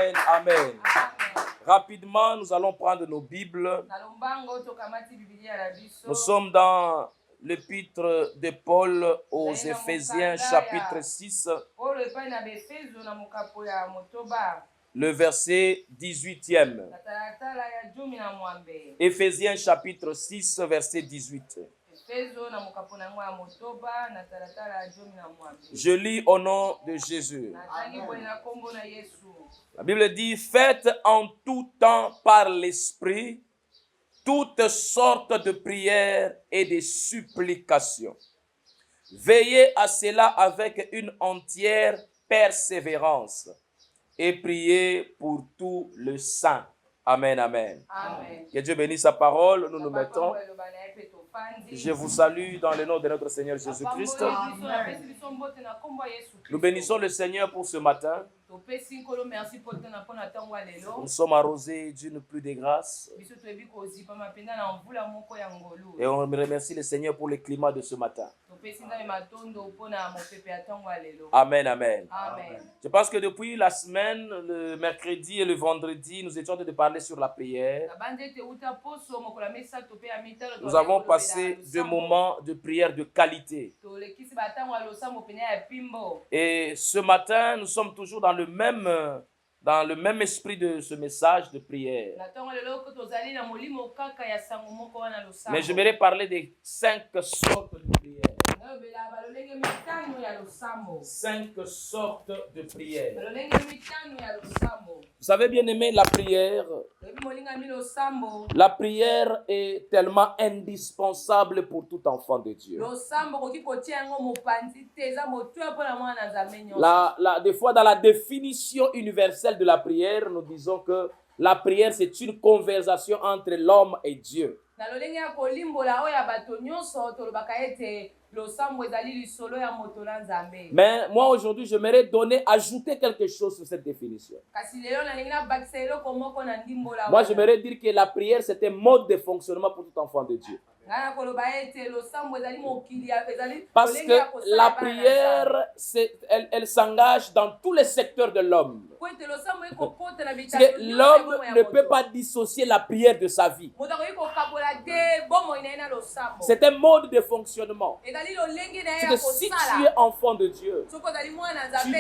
Amen, amen. Rapidement, nous allons prendre nos Bibles. Nous sommes dans l'épître de Paul aux Éphésiens, chapitre 6, le verset 18e. Éphésiens, chapitre 6, verset 18. Je lis au nom de Jésus. La Bible dit, faites en tout temps par l'Esprit toutes sortes de prières et de supplications. Veillez à cela avec une entière persévérance et priez pour tous les saints. Amen, amen. Amen. Que Dieu bénisse sa parole. Nous nous mettons. Je vous salue dans le nom de notre Seigneur Jésus-Christ. Nous bénissons le Seigneur pour ce matin. Nous sommes arrosés d'une pluie de grâce. Et on remercie le Seigneur pour le climat de ce matin. Amen, amen. Amen. Je pense que depuis la semaine, le mercredi et le vendredi, nous étions en train de parler sur la prière. Nous avons passé des moments de prière de qualité. Et ce matin, nous sommes toujours dans le même esprit de ce message de prière. Mais j'aimerais parler des 5 sortes de prières. 5 sortes de prières. Vous savez bien aimé, la prière est tellement indispensable pour tout enfant de Dieu. Des fois, dans la définition universelle de la prière, nous disons que la prière, c'est une conversation entre l'homme et Dieu. Mais moi aujourd'hui, j'aimerais ajouter quelque chose sur cette définition. Moi, j'aimerais dire que la prière, c'est un mode de fonctionnement pour tout enfant de Dieu. Parce que la prière, elle s'engage dans tous les secteurs de l'homme. L'homme ne peut pas dissocier la prière de sa vie. C'est un mode de fonctionnement. C'est que si tu es enfant de Dieu, tu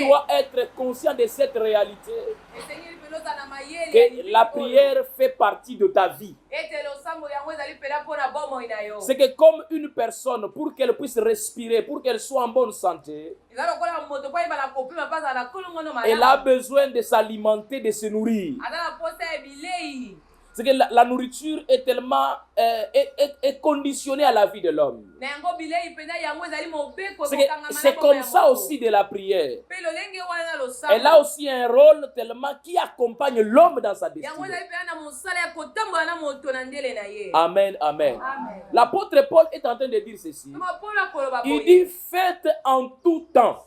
dois être conscient de cette réalité. Que la prière fait partie de ta vie. C'est que comme une personne, pour qu'elle puisse respirer, pour qu'elle soit en bonne santé, elle a besoin de s'alimenter, de se nourrir. C'est que la nourriture est tellement est conditionnée à la vie de l'homme. C'est comme ça aussi de la prière. Elle a aussi un rôle tellement qui accompagne l'homme dans sa destinée. Amen, amen. L'apôtre Paul est en train de dire ceci. Il dit, faites en tout temps,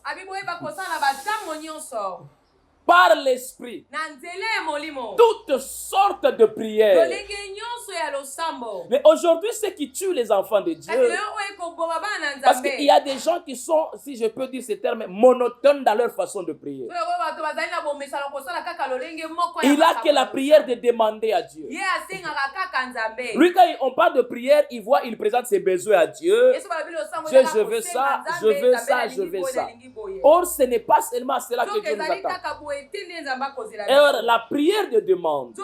par l'esprit, toutes sortes de prières. Mais aujourd'hui, ce qui tue les enfants de Dieu, parce qu'il y a des gens qui sont, si je peux dire ce terme, monotones dans leur façon de prier. Il a que la prière de demander à Dieu. Lui, quand on parle de prière, il présente ses besoins à Dieu. Dieu, je veux ça, je veux ça, je veux ça. Or, ce n'est pas seulement cela que Dieu nous attend. Alors, la prière de demande,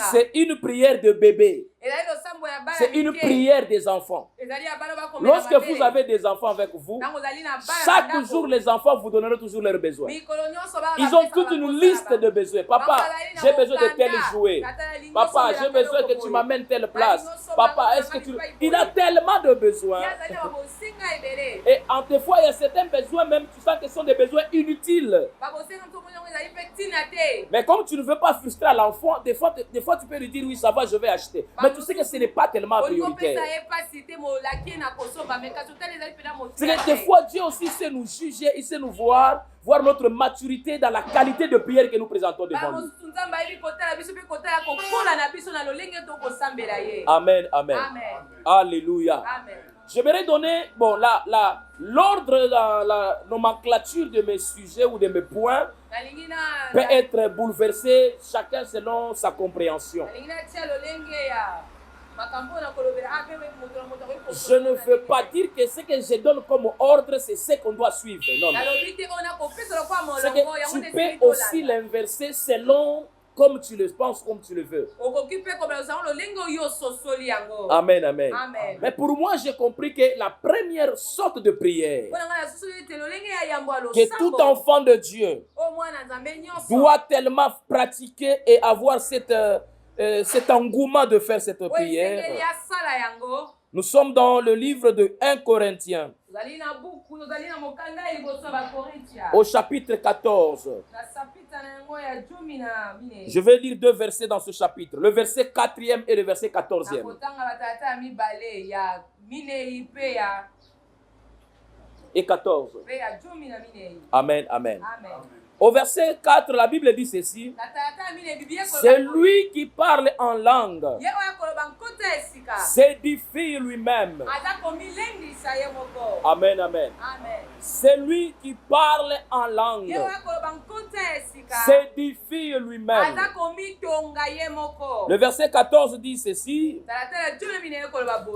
c'est une prière de bébé. C'est une prière des enfants. Lorsque vous avez des enfants avec vous, chaque jour, les enfants vous donneront toujours leurs besoins. Ils ont toute une liste de besoins. Papa, j'ai besoin de tel jouet. Papa, j'ai besoin que tu m'amènes telle place. Papa, est-ce que tu... Il a tellement de besoins. Et en des fois, il y a certains besoins, même tu sens que ce sont des besoins inutiles. Mais comme tu ne veux pas frustrer l'enfant, des fois tu peux lui dire oui, ça va, je vais acheter. Mais tu sais que ce n'est pas tellement prioritaire. C'est que des fois Dieu aussi sait nous juger, il sait nous voir notre maturité dans la qualité de prière que nous présentons devant lui. Amen, amen. Alléluia. J'aimerais donner l'ordre, la nomenclature de mes sujets ou de mes points peut être bouleversé, chacun selon sa compréhension. Je ne veux pas dire que ce que je donne comme ordre, c'est ce qu'on doit suivre. Non, non. C'est que tu peux aussi l'inverser selon comme tu le penses, comme tu le veux. Amen, amen. Amen. Mais pour moi, j'ai compris que la première sorte de prière que tout enfant de Dieu doit tellement pratiquer et avoir cet engouement de faire cette prière. Nous sommes dans le livre de 1 Corinthiens, au chapitre 14. Je vais lire 2 versets dans ce chapitre, le verset 4e et le verset 14e. Et 14. Amen, amen. Amen. Au verset 4, la Bible dit ceci: c'est lui qui parle en langue s'édifie lui-même. Amen, amen. C'est lui qui parle en langue s'édifie lui-même. Le verset 14 dit ceci: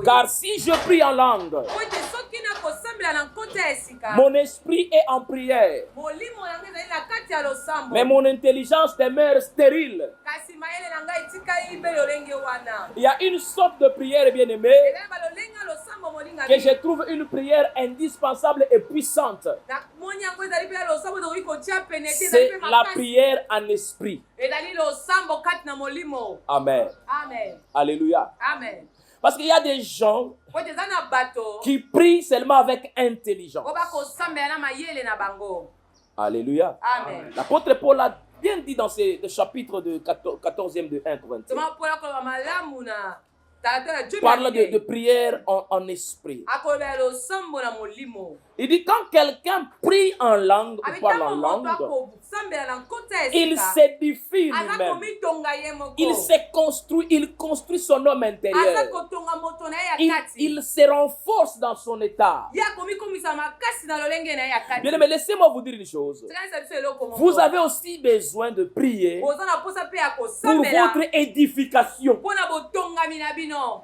car si je prie en langue, mon esprit est en prière, mais mon intelligence demeure stérile. Il y a une sorte de prière, bien aimée, que je trouve une prière indispensable et puissante. C'est la prière en esprit. Amen. Amen. Alléluia. Amen. Parce qu'il y a des gens qui prient seulement avec intelligence. Alléluia. Amen. L'apôtre Paul a bien dit dans ce chapitre de 14e de 1 Corinthiens. Parle de prière en esprit. Il dit quand quelqu'un prie en langue ou parle en langue, il s'édifie lui-même. Il construit son homme intérieur. Il se renforce dans son état. Bien aimé, laissez-moi vous dire une chose. Vous avez aussi besoin de prier pour votre édification.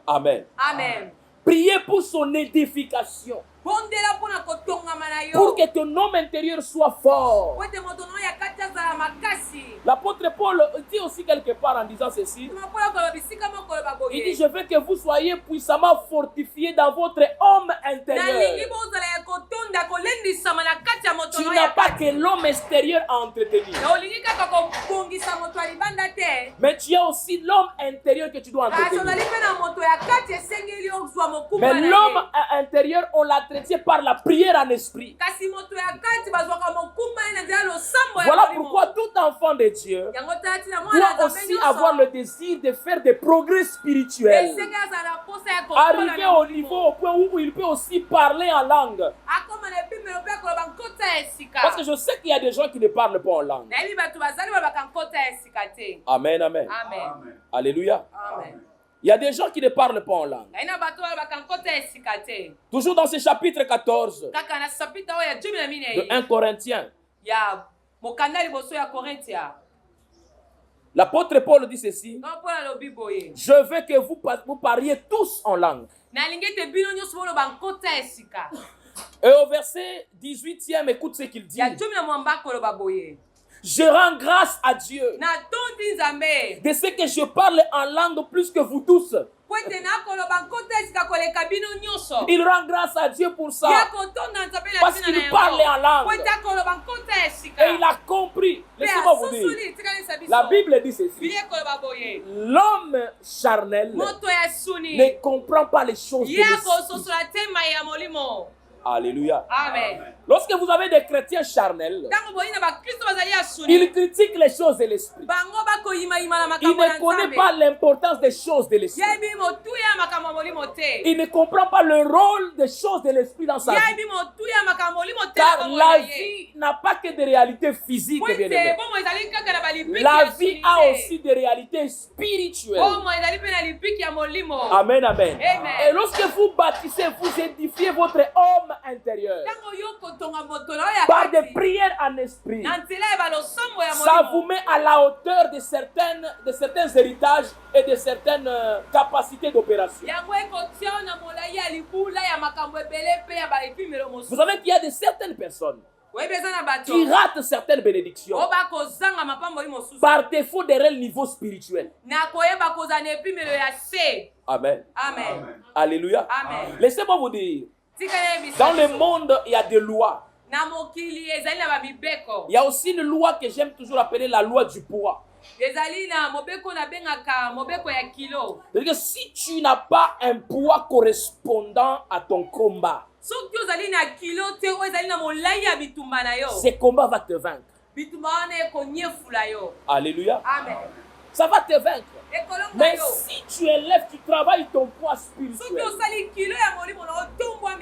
Amen. Amen. Priez pour son édification. Pour que ton homme intérieur soit fort. L'apôtre Paul dit aussi quelque part en disant ceci. Il dit: je veux que vous soyez puissamment fortifiés dans votre homme intérieur. Tu n'as pas que l'homme extérieur à entretenir, mais tu as aussi l'homme intérieur que tu dois entretenir. Mais l'homme intérieur, on l'entretient par la prière en esprit. Voilà pourquoi tout enfant de Dieu doit aussi avoir le désir de faire des progrès spirituels. Arriver au niveau, au point où il peut aussi parler en langue. Parce que je sais qu'il y a des gens qui ne parlent pas en langue. Amen, amen. Amen. Alléluia. Amen. Il y a des gens qui ne parlent pas en langue. Toujours dans ce chapitre 14 de 1 Corinthiens. L'apôtre Paul dit ceci: je veux que vous parliez tous en langue. Et au verset 18e, écoute ce qu'il dit: je rends grâce à Dieu de ce que je parle en langue plus que vous tous. Il rend grâce à Dieu pour ça. Parce qu'il parlait en langue. Et il a compris. Laissez-moi vous dire. La Bible dit ceci: l'homme charnel ne comprend pas les choses de l'esprit. Alléluia. Amen. Lorsque vous avez des chrétiens charnels, ils critiquent les choses de l'esprit. Ils ne connaissent pas l'importance des choses de l'esprit. Ils ne comprennent pas le rôle des choses de l'esprit dans sa vie. Car la vie n'a pas que des réalités physiques, bien aimés. La vie a aussi des réalités spirituelles. Amen, amen. Et lorsque vous bâtissez, vous édifiez votre homme l'homme intérieur, par des prières en esprit, ça vous met à la hauteur de certains héritages et de certaines capacités d'opération. Vous savez qu'il y a de certaines personnes qui ratent certaines bénédictions par défaut de réel niveau spirituel. Amen. Amen. Alléluia. Amen. Laissez-moi vous dire, dans le monde, il y a des lois. Il y a aussi une loi que j'aime toujours appeler la loi du poids. C'est-à-dire que si tu n'as pas un poids correspondant à ton combat, ce combat va te vaincre. Alléluia. Amen. Ça va te vaincre. Mais si tu élèves, tu travailles ton poids spirituel,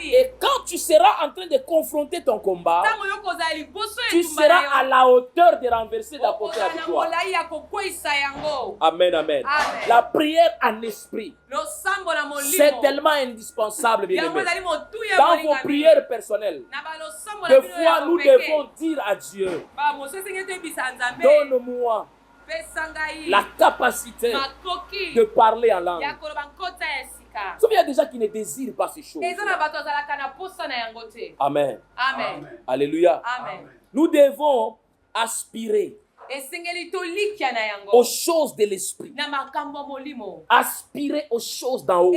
et quand tu seras en train de confronter ton combat, tu seras à la hauteur de renverser d'apporter la victoire. Amen, amen. Amen. La prière en esprit, c'est tellement indispensable, bien-aimés. Dans vos prières personnelles, des fois nous devons dire à Dieu, donne-moi la capacité de parler en langue. Vous savez, il y a des gens qui ne désirent pas ces choses. Amen. Amen. Alléluia. Amen. Nous devons aspirer aux choses de l'esprit. Aspirer aux choses d'en haut.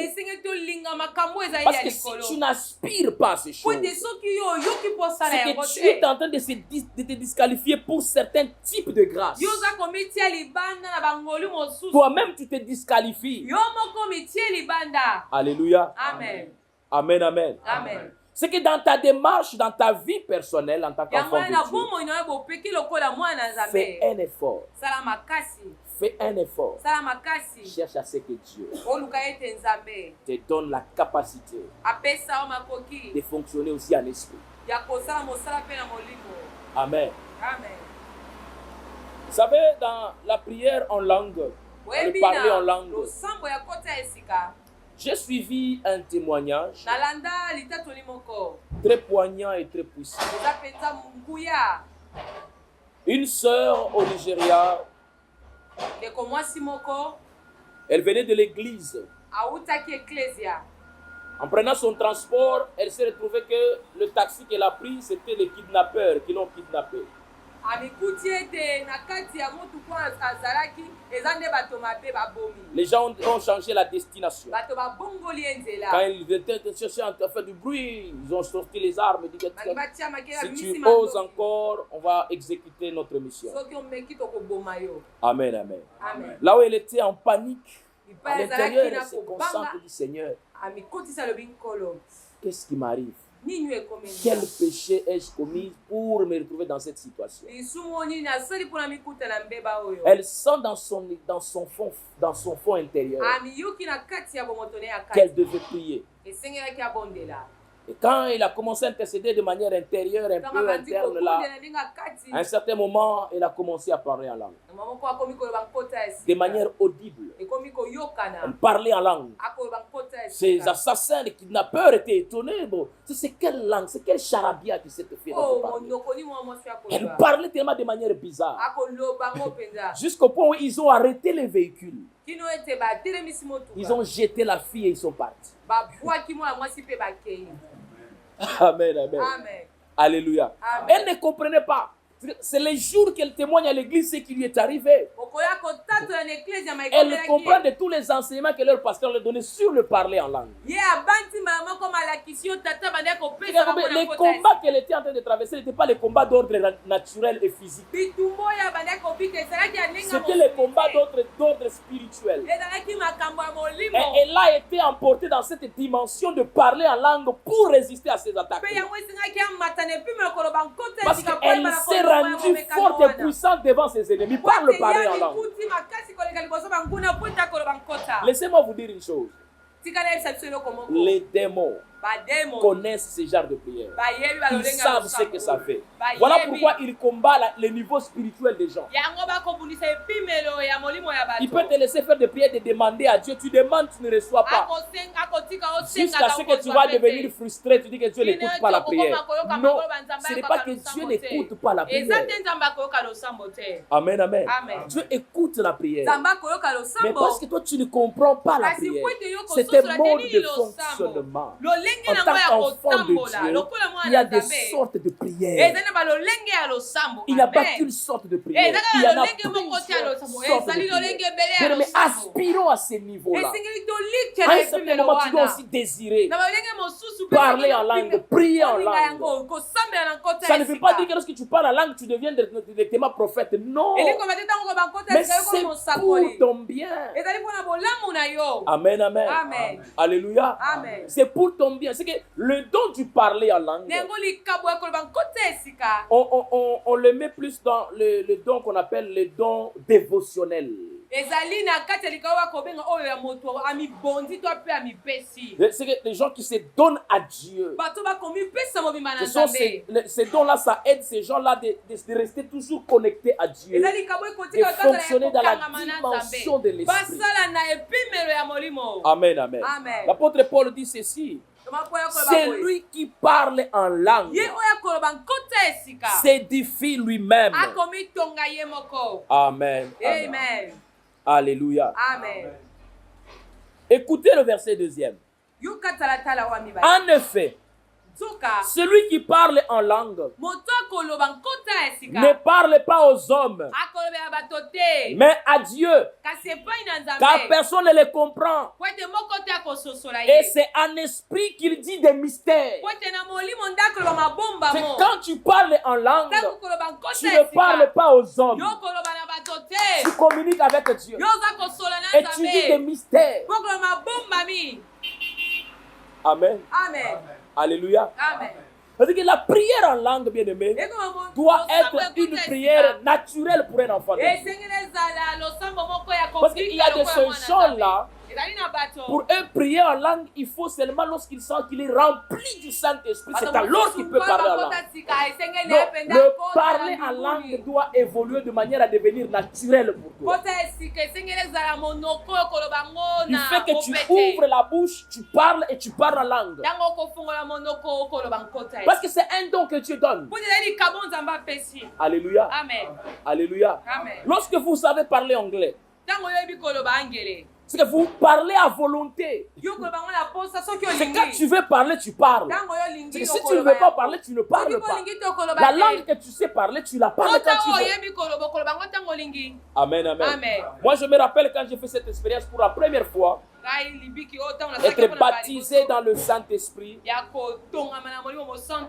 Parce que si tu n'aspires pas à ces choses, c'est que tu es en train de te disqualifier pour certains types de grâces. Toi-même, tu te disqualifies. Alléluia. Amen. Amen, amen. Amen. C'est que dans ta démarche, dans ta vie personnelle, en tant qu'enfant de Dieu, fais un effort. Fais un effort. Cherche à ce que Dieu te donne la capacité de fonctionner aussi en esprit. Amen. Amen. Vous savez, dans la prière en langue, le parler en langue, j'ai suivi un témoignage très poignant et très puissant. Une sœur au Nigeria, elle venait de l'église. En prenant son transport, elle s'est retrouvée que le taxi qu'elle a pris, c'était les kidnappeurs qui l'ont kidnappée. Les gens ont changé la destination. Quand ils étaient cherchés à faire du bruit, ils ont sorti les armes et dit, si tu oses encore, on va exécuter notre mission. Amen, amen. Amen. Là où elle était en panique, à l'intérieur, elle se concentre du Seigneur. Qu'est-ce qui m'arrive? Quel péché ai-je commis pour me retrouver dans cette situation? Elle sent dans son fond intérieur qu'elle devait prier. Et quand il a commencé à intercéder de manière intérieure, un peu interne là, à un certain moment, elle a commencé à parler en langue. De manière audible. Elle parlait en langue. Ces assassins, les kidnappeurs étaient étonnés. Bon, c'est quelle langue, c'est quel charabia qui s'est fait parler. Elle parlait tellement de manière bizarre. Jusqu'au point où ils ont arrêté les véhicules. Ils ont jeté la fille et ils sont partis. Amen, amen. Amen. Alléluia. Amen. Elle ne comprenait pas. C'est les jours qu'elle témoigne à l'église ce qui lui est arrivé. Elle comprend de tous les enseignements que leur pasteur leur donnait sur le parler en langue. Les combats qu'elle était en train de traverser n'étaient pas les combats d'ordre naturel et physique. C'était les combats d'ordre spirituel. Et elle a été emportée dans cette dimension de parler en langue pour résister à ces attaques. Parce qu'elle s'est rendue forte et puissante devant ses ennemis par le parler en langue. Laissez-moi vous dire une chose. Les démons connaissent ce genre de prière. Ils savent ce que ça fait. Voilà pourquoi ils combattent le niveau spirituel des gens. Il peut te laisser faire des prières, de demander à Dieu. Tu demandes, tu ne reçois pas. Jusqu'à ce que tu vas devenir frustré, tu dis que Dieu n'écoute pas la prière. Non, ce n'est pas que Dieu n'écoute pas la prière. Amen, amen. Dieu écoute la prière. Mais parce que toi, tu ne comprends pas la prière. C'est un mode de fonctionnement. En tant qu'enfant de Dieu, il y a des sortes de prières. Il n'y a pas qu'une sorte de prière. Il y en a plusieurs sortes de prières. Mais aspirons à ce niveau-là. À un certain moment, tu dois aussi désirer parler en langue, prier en langue. Ça ne veut pas dire que lorsque tu parles en langue, tu deviens directement prophète. Non. Mais c'est pour ton bien. Amen, amen. Alléluia. C'est pour ton bien. C'est que le don du parler en langue, on le met plus dans le don qu'on appelle le don dévotionnel. C'est que les gens qui se donnent à Dieu, ces dons-là, ça aide ces gens-là de rester toujours connectés à Dieu, de fonctionner dans la dimension de l'esprit. Amen, amen. L'apôtre Paul dit ceci: c'est lui qui parle en langue s'édifie lui-même. Amen. Amen. Alléluia. Amen. Écoutez le verset 2e. En effet, celui qui parle en langue ne parle pas aux hommes, mais à Dieu, car personne ne le comprend. Et c'est en esprit qu'il dit des mystères. C'est quand tu parles en langue, tu ne parles pas aux hommes. Tu communiques avec Dieu. Et tu dis des mystères. Amen. Amen. Alléluia. Amen. C'est-à-dire que la prière en langue, bien-aimée, doit être une prière naturelle pour un enfant de Dieu. Parce qu'il y a de ces gens-là, pour eux prier en langue, il faut seulement lorsqu'il sent qu'il est rempli du Saint-Esprit. C'est alors qu'il peut parler en langue. Non, le parler en langue doit évoluer de manière à devenir naturel pour toi. Du fait que tu ouvres la bouche, tu parles et tu parles en langue. Parce que c'est un don que Dieu donne. Alléluia. Amen. Alléluia. Amen. Lorsque vous savez parler anglais, c'est que vous parlez à volonté. C'est quand tu veux parler, tu parles. C'est que si tu ne veux pas parler, tu ne parles pas. La langue que tu sais parler, tu la parles quand tu veux. Amen, amen. Amen. Moi, je me rappelle quand j'ai fait cette expérience pour la première fois, être baptisé dans le Saint-Esprit.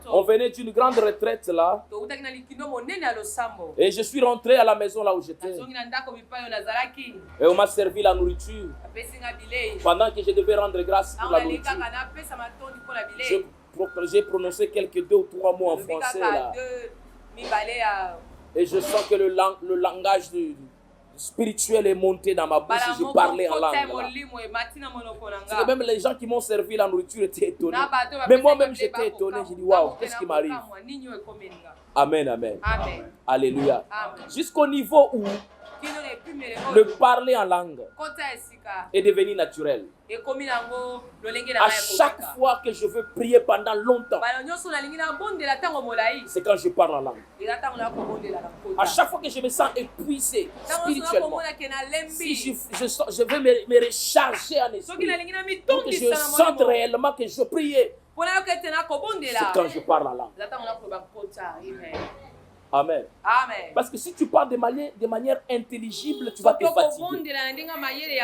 On venait d'une grande retraite là. Et je suis rentré à la maison là où j'étais. Et on m'a servi la nourriture. Pendant que je devais rendre grâce pour la nourriture, j'ai prononcé quelques 2 ou 3 mots en français là. Et je sens que le langage spirituel est monté dans ma bouche et je parlais en langue. C'est que même les gens qui m'ont servi la nourriture étaient étonnés. Mais moi-même j'étais étonné. J'ai dit waouh, qu'est-ce qui m'arrive? Amen, amen. Amen. Alléluia. Jusqu'au niveau où le parler en langue est devenu naturel. À chaque fois que je veux prier pendant longtemps, c'est quand je parle en langue. À chaque fois que je me sens épuisé spirituellement, si je veux me recharger en esprit, pour que je sente réellement que je prie, c'est quand je parle en langue. Amen. Amen. Parce que si tu parles de manière intelligible, tu vas te fatiguer.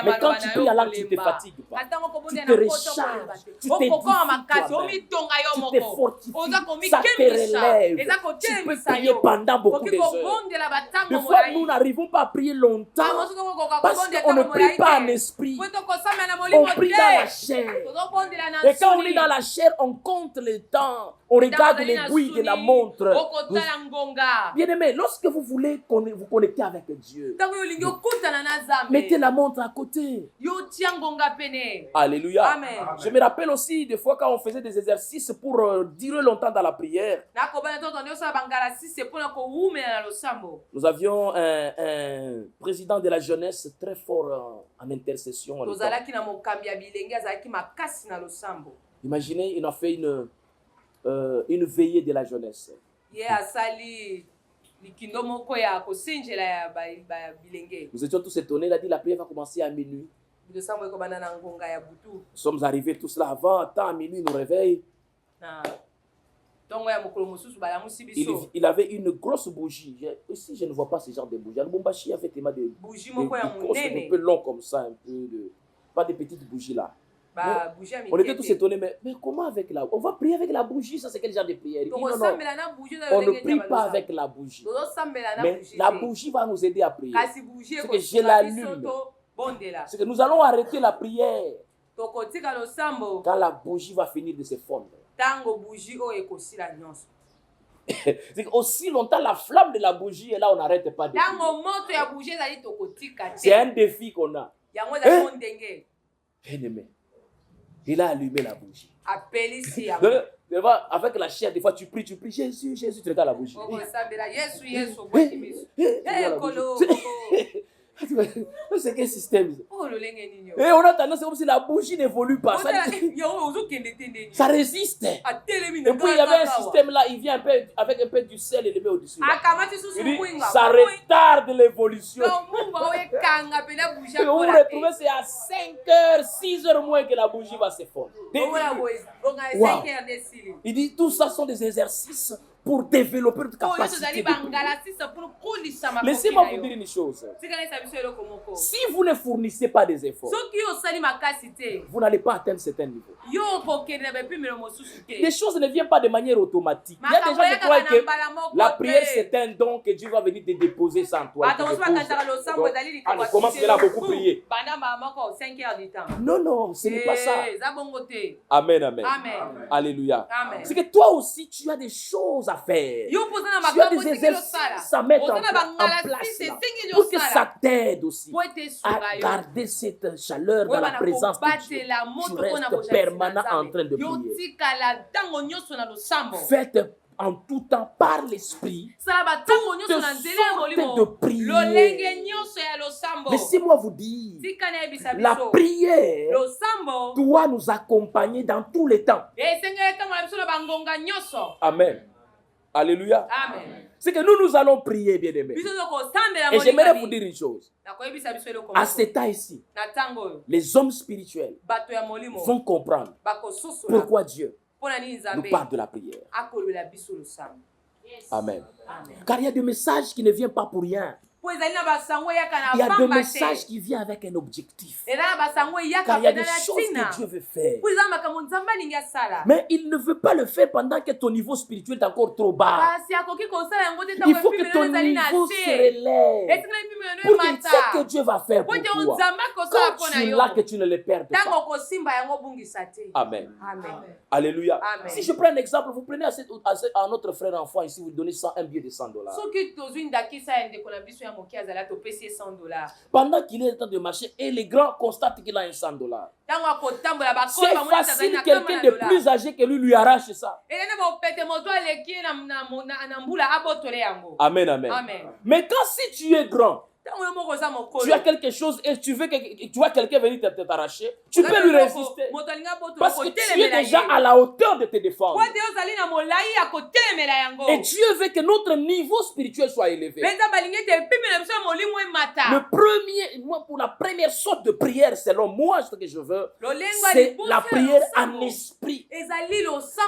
Mais quand tu pries en langue, tu ne te fatigues pas. Tu te recharges, tu t'édifies toi-même, tu te fortifies, ça te relève. Tu peux prier pendant beaucoup d'heures. Des fois, nous n'arrivons pas à prier longtemps parce qu'on ne prie pas en esprit. On prie dans la chair. Et quand on est dans la chair, on compte le temps. On regarde l'aiguille de la montre. Bien-aimé, lorsque vous voulez vous connecter avec Dieu, mettez la montre à côté. Alléluia. Amen. Je me rappelle aussi des fois quand on faisait des exercices pour durer longtemps dans la prière. Nous avions un président de la jeunesse très fort en intercession. Imaginez, il a fait une veillée de la jeunesse. Nous étions tous étonnés. Il a dit la prière va commencer à minuit. Nous sommes arrivés tous là avant, temps à minuit, nous réveille. Il avait une grosse bougie. Ici, je ne vois pas ce genre de bougie. Le Bombashi avait tellement de bougies un peu longs comme ça, pas de petites bougies là. On était tous étonnés, mais comment avec la... On va prier avec la bougie, ça c'est quel genre de prière? Non, on ne prie pas avec la bougie. Mais la bougie va nous aider à prier. C'est que je l'allume. C'est que nous allons arrêter la prière quand la bougie va finir de se fondre. C'est aussi longtemps la flamme de la bougie est là, on n'arrête pas de prier. C'est un défi qu'on a. Bien-aimé, il a allumé la bougie. Avec la chair, des fois tu pries, Jésus, Jésus, tu regardes la bougie. C'est quel système? Et on a tendance, c'est comme si la bougie n'évolue pas. Ça résiste. Et puis il y avait un système là, il vient un peu, avec un peu du sel et le met au-dessus. Il dit, ça retarde l'évolution. Et vous vous retrouvez, c'est à 5h, 6h moins que la bougie va se fondre. Wow. Il dit, tout ça sont des exercices pour développer notre capacité de prier. Laissez-moi vous dire une chose. Si vous ne fournissez pas des efforts, vous n'allez pas atteindre certains niveaux. Les choses ne viennent pas de manière automatique. Il y a des gens qui croient que la prière c'est un don que Dieu va venir te déposer sans toi. Allez, commence là beaucoup prier. Non, non, ce n'est pas ça. Amen, amen. Alléluia. C'est que toi aussi tu as des choses à faire. Tu as des exercices à mettre en place là, pour que ça t'aide aussi à garder cette chaleur dans la présence de Dieu. Tu restes permanent en train de prier. Faites en tout temps par l'esprit toutes sortes de prières. Laissez-moi vous dire, la prière doit nous accompagner dans tous les temps. Amen. Alléluia. Amen. C'est que nous allons prier, bien-aimés. Et j'aimerais vous dire une chose. À ce temps ici, les hommes spirituels vont comprendre pourquoi Dieu nous parle de la prière. Amen. Car il y a des messages qui ne viennent pas pour rien. Il y a des messages qui viennent avec un objectif. Car il y a des choses que Dieu veut faire. Mais il ne veut pas le faire pendant que ton niveau spirituel est encore trop bas. Il faut que ton niveau se relève pour que tu sais que Dieu va faire pour toi. Quand tu l'as, que tu ne le perds pas. Amen. Alléluia. Si je prends un exemple, vous prenez à notre frère enfant ici, vous donnez un billet de $100. Pendant qu'il est en train de marcher et les grands constatent qu'il a un $100. C'est facile, quelqu'un de plus âgé que lui arrache ça. Amen, amen. Mais quand si tu es grand, tu as quelque chose et tu vois quelqu'un venir t'arracher, tu peux lui résister. Parce que tu es déjà à la hauteur de te défendre. Et Dieu veut que notre niveau spirituel soit élevé. Pour la première sorte de prière, selon moi, ce que je veux, c'est la prière en esprit.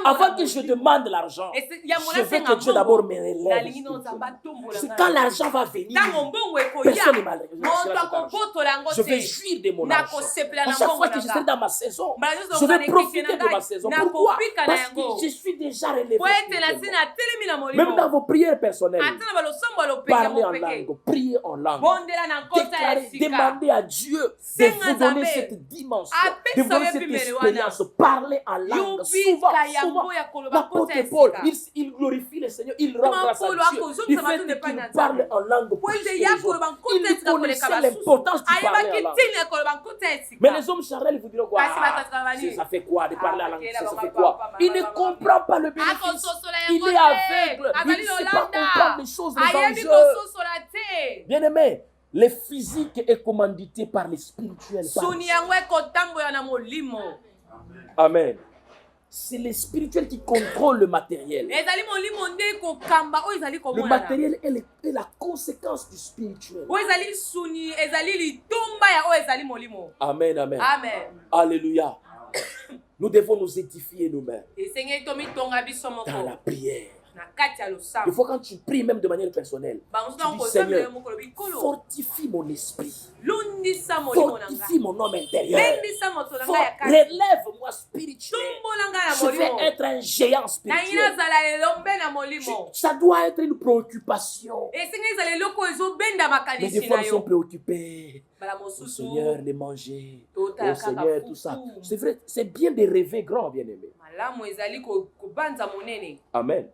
Avant que je demande l'argent, je veux que Dieu d'abord me relève. C'est quand l'argent va venir. Personne ne m'a. Je vais jouir de mon argent. À chaque fois que je serai dans ma saison, je vais profiter de ma saison. Pourquoi? Parce que je suis déjà relevé. Même dans vos prières personnelles, parlez en langue, priez en langue, déclarez, demandez à Dieu de vous donner cette dimension, de vous donner cette expérience. Parlez en langue. Souvent, l'apôtre Paul, il glorifie le Seigneur, il rend grâce à Dieu. Il fait qu'il parle en langue. Il connaissait l'importance du parler en langue. Mais les hommes charnels vous diront quoi? Ça fait quoi de parler en langue? Ça fait quoi? Il ne comprend pas le bénéfice. Il est aveugle. Il ne sait pas comprendre les choses, les enjeux. Bien aimé, le physique est commandité par le spirituel. Amen. C'est le spirituel qui contrôle le matériel. Le matériel est la conséquence du spirituel. Amen, amen. Alléluia. Nous devons nous édifier nous-mêmes dans la prière. Des fois, quand tu pries même de manière personnelle, tu dis Seigneur, fortifie mon esprit, fortifie mon homme intérieur, relève-moi spirituellement. Je vais être un géant spirituel. Ça doit être une préoccupation. Mais des fois, nous sommes préoccupés. Oh Seigneur, les manger. Oh Seigneur, tout ça. C'est vrai, c'est bien de rêver grand, bien aimé. Amen.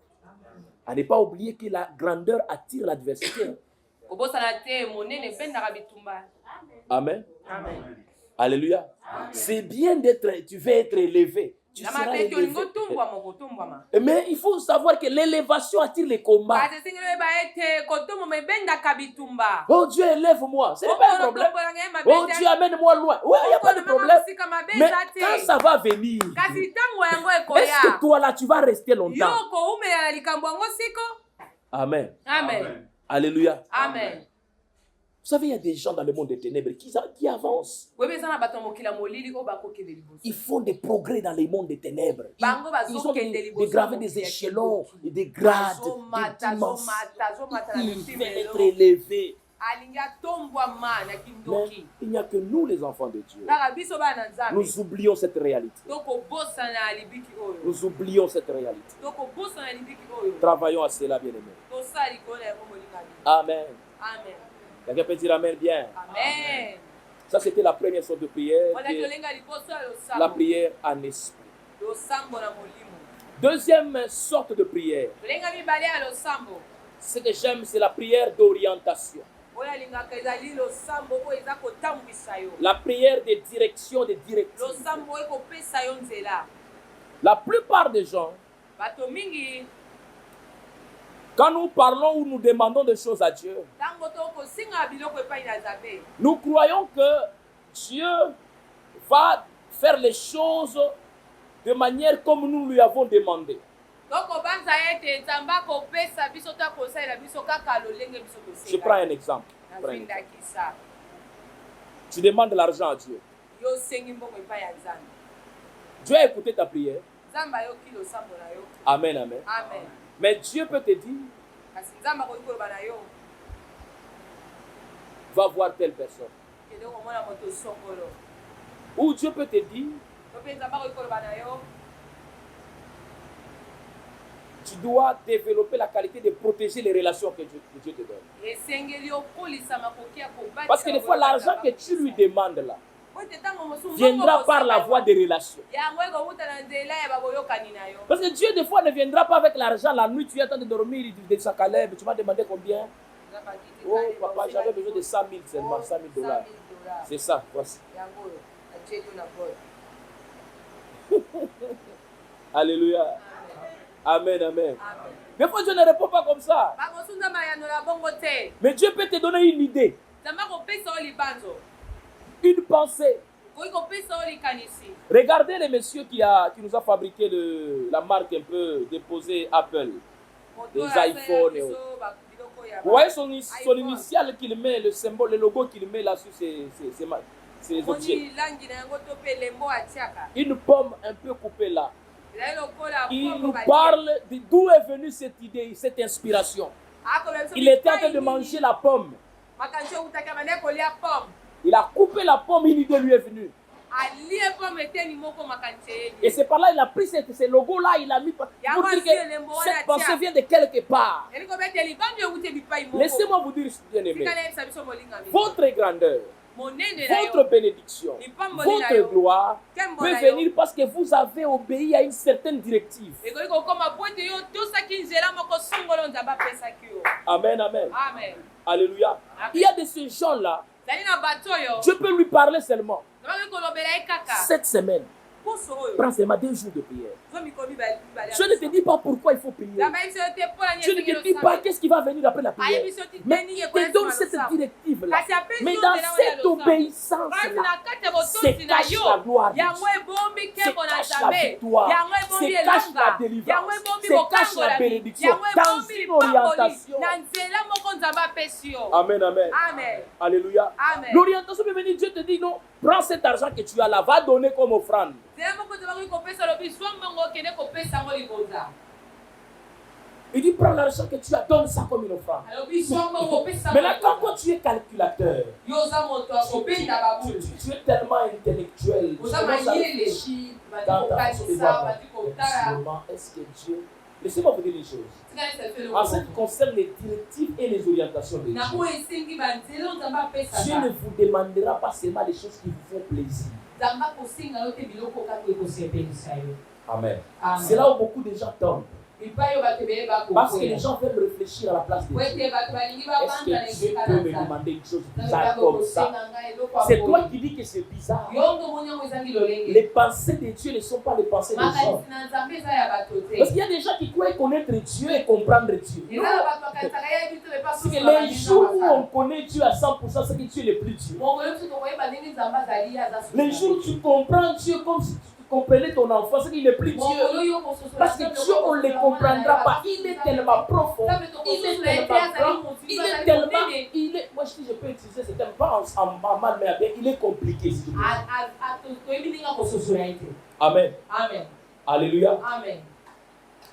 À ne pas oublier que la grandeur attire l'adversité. Amen. Amen. Alléluia. C'est bien d'être, tu veux être élevé. Tu seras élevé. Mais il faut savoir que l'élévation attire les combats. Oh Dieu, élève-moi. Ce n'est pas un problème. Oh Dieu, amène-moi loin. Oui, il n'y a pas de problème. Mais quand ça va venir, est-ce que toi là, tu vas rester longtemps? Amen. Amen. Alléluia. Amen. Vous savez, il y a des gens dans le monde des ténèbres qui avancent. Ils font des progrès dans le monde des ténèbres. Ils ont gravé des échelons, des grades, des dimensions. Ils veulent être élevés. Mais il n'y a que nous, les enfants de Dieu. Nous oublions cette réalité. Nous oublions cette réalité. Travaillons à cela, bien-aimés. Amen. Amen. Quelqu'un peut dire Amen bien. Amen. Ça, c'était la première sorte de prière. La prière en esprit. Deuxième sorte de prière. Ce que j'aime, c'est la prière d'orientation. La prière de direction, de directives. La plupart des gens, quand nous parlons ou nous demandons des choses à Dieu, nous croyons que Dieu va faire les choses de manière comme nous lui avons demandé. Je prends un exemple. Tu demandes de l'argent à Dieu. Dieu a écouté ta prière. Amen, amen. Amen. Mais Dieu peut te dire, va voir telle personne. Ou Dieu peut te dire, tu dois développer la qualité de protéger les relations que Dieu te donne. Parce que des fois, l'argent que tu lui demandes là, viendra par la voie des relations. Parce que Dieu, des fois, ne viendra pas avec l'argent. La nuit, tu es en train de dormir, il dit ça Caleb, tu m'as demandé combien? Oh, papa, j'avais besoin de 100 000 seulement, 100 000 $. C'est ça, voici. Alléluia. Amen, amen. Des fois, Dieu ne répond pas comme ça. Mais Dieu peut te donner une idée. Une pensée. Regardez le monsieur qui nous a fabriqué la marque un peu déposée Apple. Des iPhones et autres. Vous voyez son initiale qu'il met, le symbole, le logo qu'il met là sur ces objets. Une pomme un peu coupée là. Il nous parle d'où est venue cette idée, cette inspiration. Il était en train de manger la pomme. Il a coupé la pomme, une idée lui est venue. Et c'est par là il a pris ces logos-là, il a mis pour dire que cette pensée vient de quelque part. Laissez-moi vous dire, bien-aimé, votre grandeur, votre bénédiction, votre gloire peut venir parce que vous avez obéi à une certaine directive. Amen, amen. Alléluia. Il y a de ces gens-là, Dieu peut lui parler seulement. Cette semaine, prends seulement 2 jours de prière. Je ne te dis pas pourquoi il faut prier. Je ne te dis pas qu'est-ce qui va venir après la prière. Mais te donne cette directive-là. Mais dans cette obéissance-là, se cache la gloire de Dieu. Se cache la victoire. Se cache la délivrance. Se cache la bénédiction. Dans une orientation. Amen, amen. Alléluia. L'orientation peut venir, Dieu te dit non, prends cet argent que tu as là, va donner comme offrande. Il dit prends l'argent que tu as, donne ça comme une offrande. Maintenant quand tu es calculateur, tu es tellement intellectuel, tu commences à réfléchir dans ta façon de voir. Est-ce que Dieu... Laissez-moi vous dire une chose. En ce qui concerne les directives et les orientations de Dieu, Dieu ne vous demandera pas seulement les choses qui vous font plaisir. Amen. C'est là où beaucoup de gens tombent. Parce que les gens veulent réfléchir à la place de Dieu. Est-ce que Dieu peut me demander une chose bizarre comme ça? C'est toi qui dis que c'est bizarre. Les pensées de Dieu ne sont pas les pensées des gens. Parce qu'il y a des gens qui croient connaître Dieu et comprendre Dieu. Parce que les jours où on connaît Dieu à 100%, c'est que Dieu n'est plus Dieu. Les jours où tu comprends Dieu comme si tu comprenais ton enfant, c'est qu'il n'est plus Dieu. Parce que Dieu, on ne le comprendra pas. Il est tellement profond. Il est tellement grand. Il est tellement... Moi, je peux utiliser ce terme pas en mal, mais bien. Il est compliqué. Amen. Alléluia.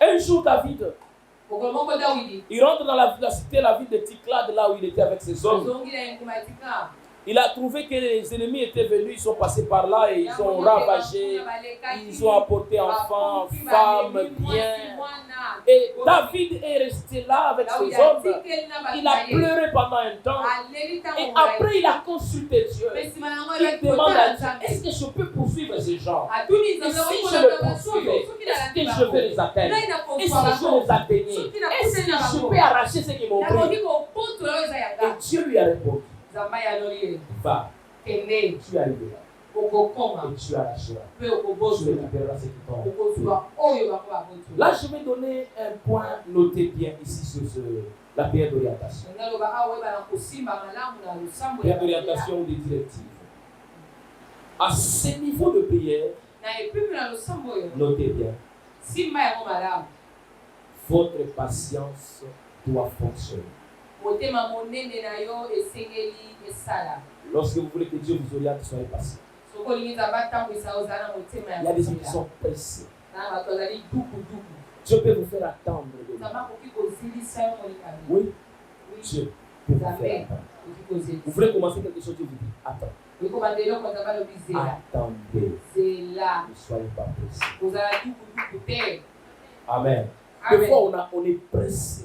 Un jour, David, il rentre dans la cité, la ville de Tikla, de là où il était avec ses hommes. Il a trouvé que les ennemis étaient venus, ils sont passés par là et ils ont ravagé, ils ont apporté enfants, femmes, biens. Et David est resté là avec ses hommes. Il a pleuré pendant un temps. Et après, il a consulté Dieu. Il demande à Dieu, est-ce que je peux poursuivre ces gens? Et si je les poursuis, est-ce que je vais les atteindre? Est-ce que je les atteindrai? Est-ce que je peux arracher ce qu'ils m'ont pris? Et Dieu lui a répondu. Va, tu arriveras et tu arracheras. Tu récupéreras ce qui tombe. Là, je vais donner un point, notez bien ici sur la prière d'orientation. Prière d'orientation ou des directives. À ce niveau de prière, notez bien, votre patience doit fonctionner. Lorsque vous voulez que Dieu vous oriente, soyez patient. Il y a des gens qui sont pressés. Dieu peut vous faire attendre. Oui, Dieu peut vous faire attendre. Vous voulez commencer quelque chose, Dieu vous dit attends. Attendez. Ne soyez pas pressés. Amen. Des fois, on est pressé.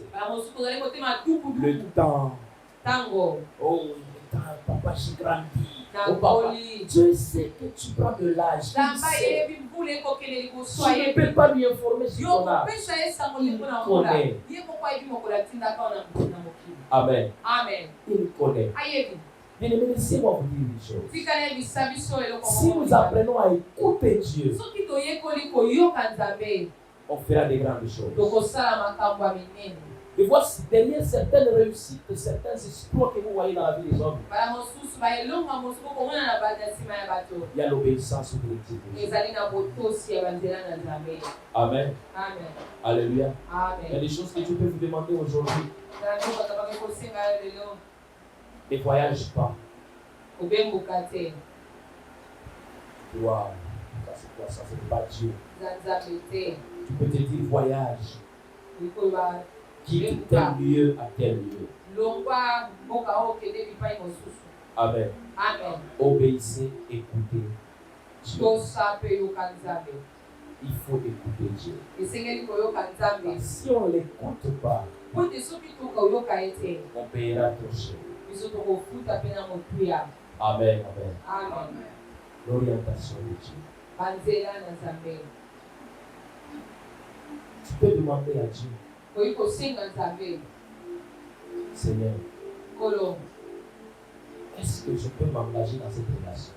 Le temps. Oh, le temps, papa, j'ai grandi. Oh, papa, Dieu sait que tu prends de l'âge. Tu ne peux pas lui informer sur ton âge. Il connaît. Amen. Il connaît. Bien aimé, laissez-moi vous dire une chose. Si nous apprenons à écouter Dieu, on fera des grandes choses. Et voici derrière certaines réussites, certains exploits que vous voyez dans la vie des hommes, il y a l'obéissance aux directives. Amen. Alléluia. Il y a des choses que Dieu peut vous demander aujourd'hui. Ne voyage pas. Waouh. Ça c'est quoi ça? C'est pas Dieu. Tu peux te dire voyage. Quitte tel lieu à tel lieu. Amen. Amen. Obéissez, écoutez Dieu. Il faut écouter Dieu. Si on ne l'écoute pas, on paiera trop cher. Amen. Amen. Amen. L'orientation de Dieu. Tu peux demander à Dieu, Seigneur, est-ce que je peux m'engager dans cette relation?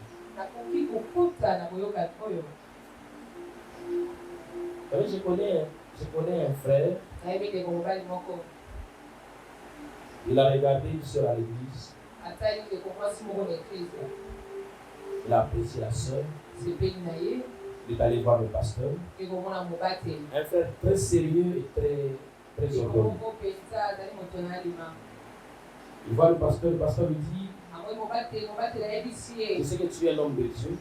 Je connais un frère. Il a regardé une soeur à l'église. Il a apprécié la soeur. Il est allé voir le pasteur. Un frère très sérieux et très orgueilleux. Il voit le pasteur lui dit, je sais que tu es un homme de Dieu.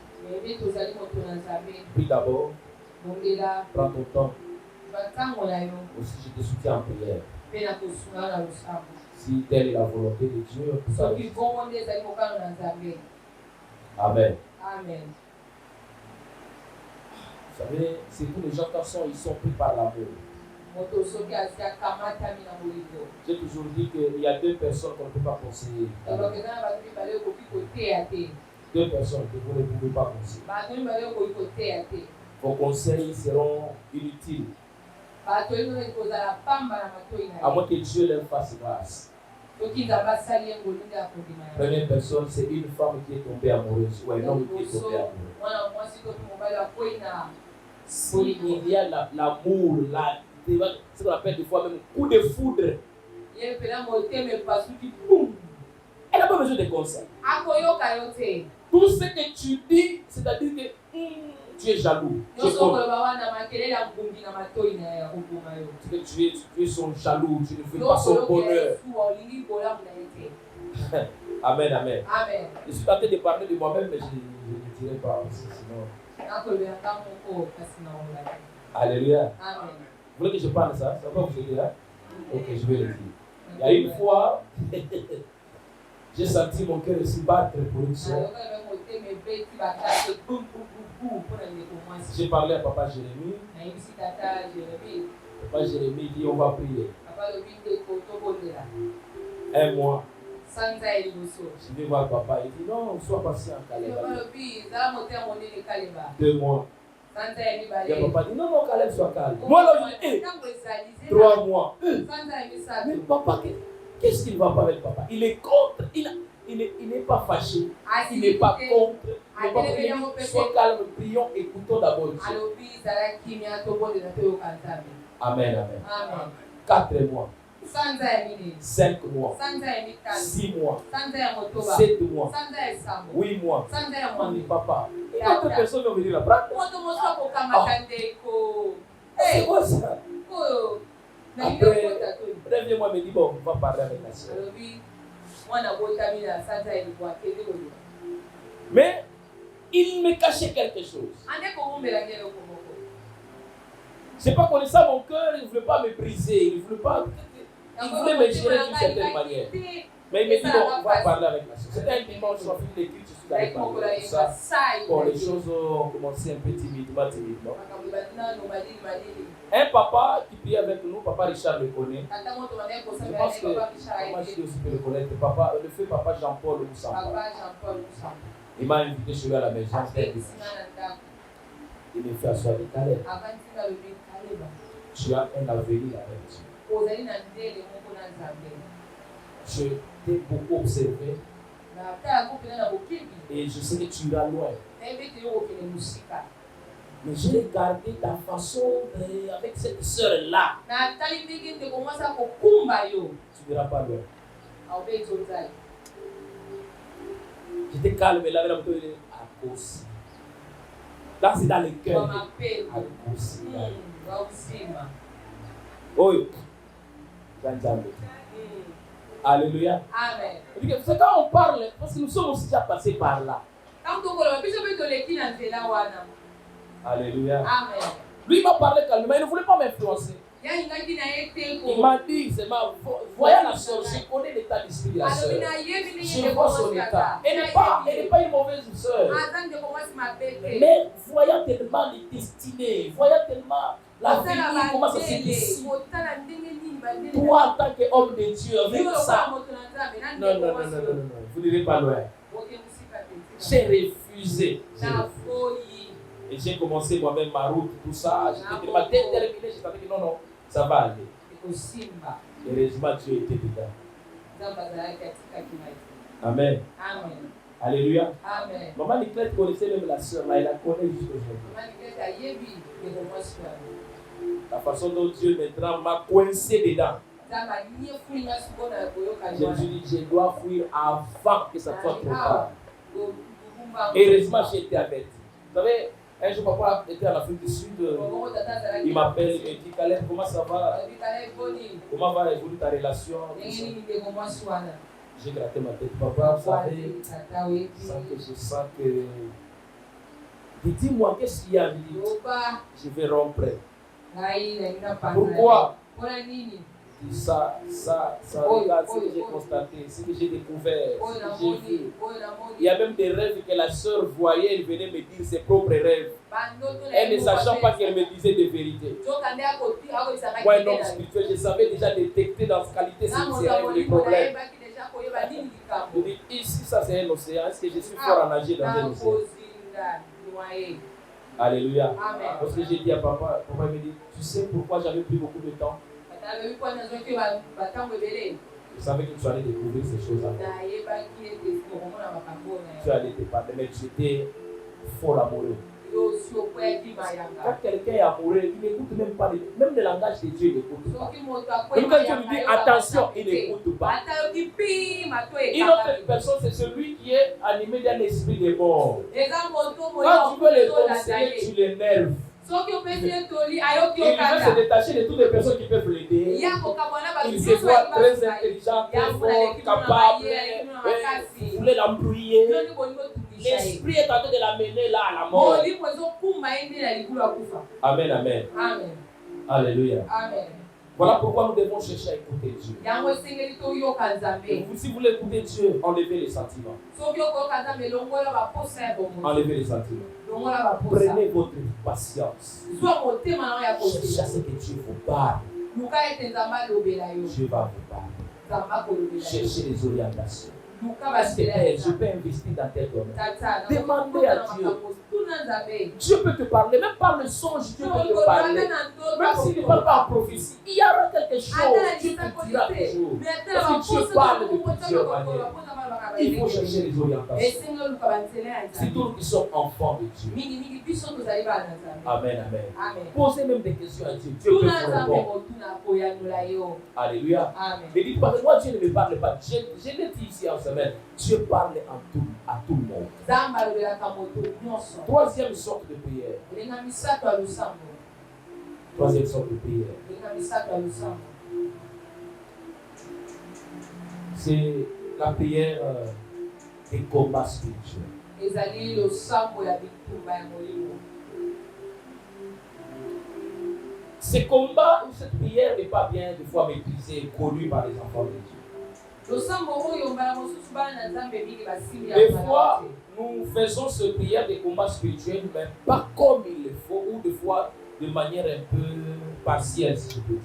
Prie d'abord, prends ton temps. Aussi, je te soutiens en prière. Si telle est la volonté de Dieu, Amen. Amen. Vous savez, c'est tous les gens ils sont pris par l'amour. J'ai toujours dit qu'il y a deux personnes qu'on ne peut pas conseiller. Deux personnes que vous ne pouvez pas conseiller. Vos conseils seront inutiles. À moins que Dieu leur fasse grâce. Première personne, c'est une femme qui est tombée amoureuse ou un homme qui est tombé amoureux. S'il y a l'amour, ce qu'on appelle des fois même coup de foudre, elle n'a pas besoin de conseils. Tout ce que tu dis, c'est-à-dire que tu es jaloux. Tu es son jaloux, tu ne veux pas son bonheur. Amen, amen. Amen. Je suis tenté de parler de moi-même, mais je ne dirai pas. Sinon... Alléluia. Amen. Vous voulez que je parle de ça? Ça va vous aider là? Ok, je vais le dire. Il y a une fois, j'ai senti mon cœur se battre pour une soeur. J'ai parlé à Papa Jérémie. Papa Jérémie dit on va prier. Un mois. Je vais voir papa. Il dit non, sois patient, Caleb. 2 mois. Et papa dit non, Caleb, sois calme. Moi, là, je dis 3 mois. Mais papa, qu'est-ce qu'il ne va pas avec papa? Il est contre. Il n'est pas fâché. Il n'est pas contre. Sois calme, prions, écoutons d'abord Dieu. Amen, amen. 4 mois. 5 mois, 6 mois, 7 mois, 8 mois. On dit papa, et d'autres personnes vont venir là. C'est quoi ça? Après, reviens-moi me dit bon, on va parler avec la soeur. Mais il me cachait quelque chose. C'est pas connaissant mon cœur, il ne voulait pas me briser, il ne voulait pas. Il voulait me gérer d'une certaine manière. Mais il me dit, bon, on va parler avec la soeur. C'était un dimanche, on a fini l'écrit, je suis allé parler avec ça. Bon, les choses ont commencé un peu timidement. Un papa qui prie avec nous, papa Richard le connaît. Je pense que, moi je aussi peux le connaître, le feu papa Jean-Paul Moussamba. Il m'a invité chez lui à la maison. Il me fait asseoir avec Caleb. Tu as un avenir avec Dieu. Je t'ai beaucoup observé et je sais que tu iras loin. Mais j'ai regardé ta façon avec cette sœur-là. Tu n'iras pas loin. J'étais calme et là, à cause. Là, c'est dans le cœur. À cause. Oui. Alléluia. Amen. C'est quand on parle, parce que nous sommes aussi déjà passés par là. Alléluia. Amen. Lui m'a parlé calmement, il ne voulait pas m'influencer. Il m'a dit, voyant la soeur, je connais l'état d'esprit de la soeur. Je vois son état. Elle n'est pas une mauvaise soeur. Mais voyant tellement les destinées, voyant tellement la vie, comment ça se décide. Toi, en tant qu'homme de Dieu, avec ça. Non, vous n'irez pas loin. J'ai refusé. Et j'ai commencé moi-même ma route, tout ça. J'étais tellement déterminé, je savais que non, ça va aller. Heureusement, Dieu était dedans. Amen. Alléluia. Amen. Maman Niclette connaissait même la soeur, là, elle la connaît jusqu'aujourd'hui. La façon dont Dieu maintenant m'a coincé dedans. Je me suis dit, je dois fuir avant que ça soit trop tard. Heureusement, j'ai été averti. Vous savez, un jour, papa était en Afrique du Sud. Il m'appelle, il me dit, Caleb, comment ça va? Comment va évoluer ta relation? J'ai gratté ma tête. Papa, vous savez, je sens que... Dis-moi, qu'est-ce qu'il y a? Je vais rompre. Pourquoi? Ça, regarde ce que j'ai constaté, ce que j'ai découvert, ce que j'ai vu. Il y a même des rêves que la sœur voyait, elle venait me dire ses propres rêves. Elle ne sachant pas qu'elle me disait des vérités. Moi, un homme spirituel, je savais déjà détecter dans sa qualité ces rêves, les problèmes. Je dis, ici, ça c'est un océan. Est-ce que je suis fort à nager dans un océan? Alléluia. Parce que j'ai dit à papa, papa me dit, tu sais pourquoi j'avais pris beaucoup de temps? Je savais que tu allais découvrir ces choses-là. Tu allais te parler, mais tu étais fort amoureux. Quand quelqu'un est amoureux, il n'écoute même pas même le langage de Dieu, il n'écoute pas. Même quand Dieu lui dit attention, il n'écoute pas. Une autre personne, c'est celui qui est animé d'un esprit de mort. Quand tu veux les conseiller, tu l'énerves. Il veut se détacher de toutes les personnes qui peuvent l'aider. Il se voit très intelligent, très fort, capable. Vous voulez l'embrouiller. L'esprit est en train de l'amener là à la mort. Amen, amen. Alléluia. Voilà pourquoi nous devons chercher à écouter Dieu. Et vous, si vous voulez écouter Dieu, enlevez les sentiments. Enlevez les sentiments. Prenez votre patience. Cherchez à ce que Dieu vous parle. Dieu va vous parler. Cherchez les orientations. Est-ce que je peux investir dans tel domaine? Demandez à Dieu. Dieu peut te parler, même par le songe, Dieu peut te parler. Même s'il ne parle pas en prophétie, il y aura quelque chose, Dieu te dira toujours. Parce que Dieu parle de plusieurs manières. Il faut chercher les orientations. C'est nous qui sommes enfants de Dieu. Amen, amen. Posez même des questions à Dieu. Dieu peut vous répondre. Alléluia. Mais dites pas que moi Dieu ne me parle pas. Je l'ai dit ici en semaine. Dieu parle à tout le monde. Troisième sorte de prière. Troisième sorte de prière. C'est la prière des combats spirituels. Ces combats ou cette prière n'est pas bien des fois maîtrisée et connue par les enfants de Dieu. Des fois, nous faisons ce prière des combats spirituels, mais pas comme il le faut, ou des fois de manière un peu partielle, si je peux dire.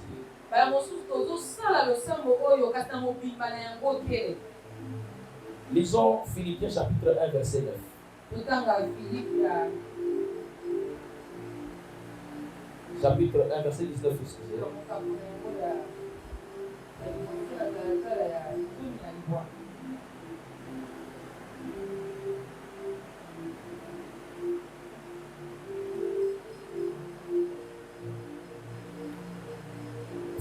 Lisons Philippiens chapitre 1, verset 9. Chapitre 1, verset 19, excusez.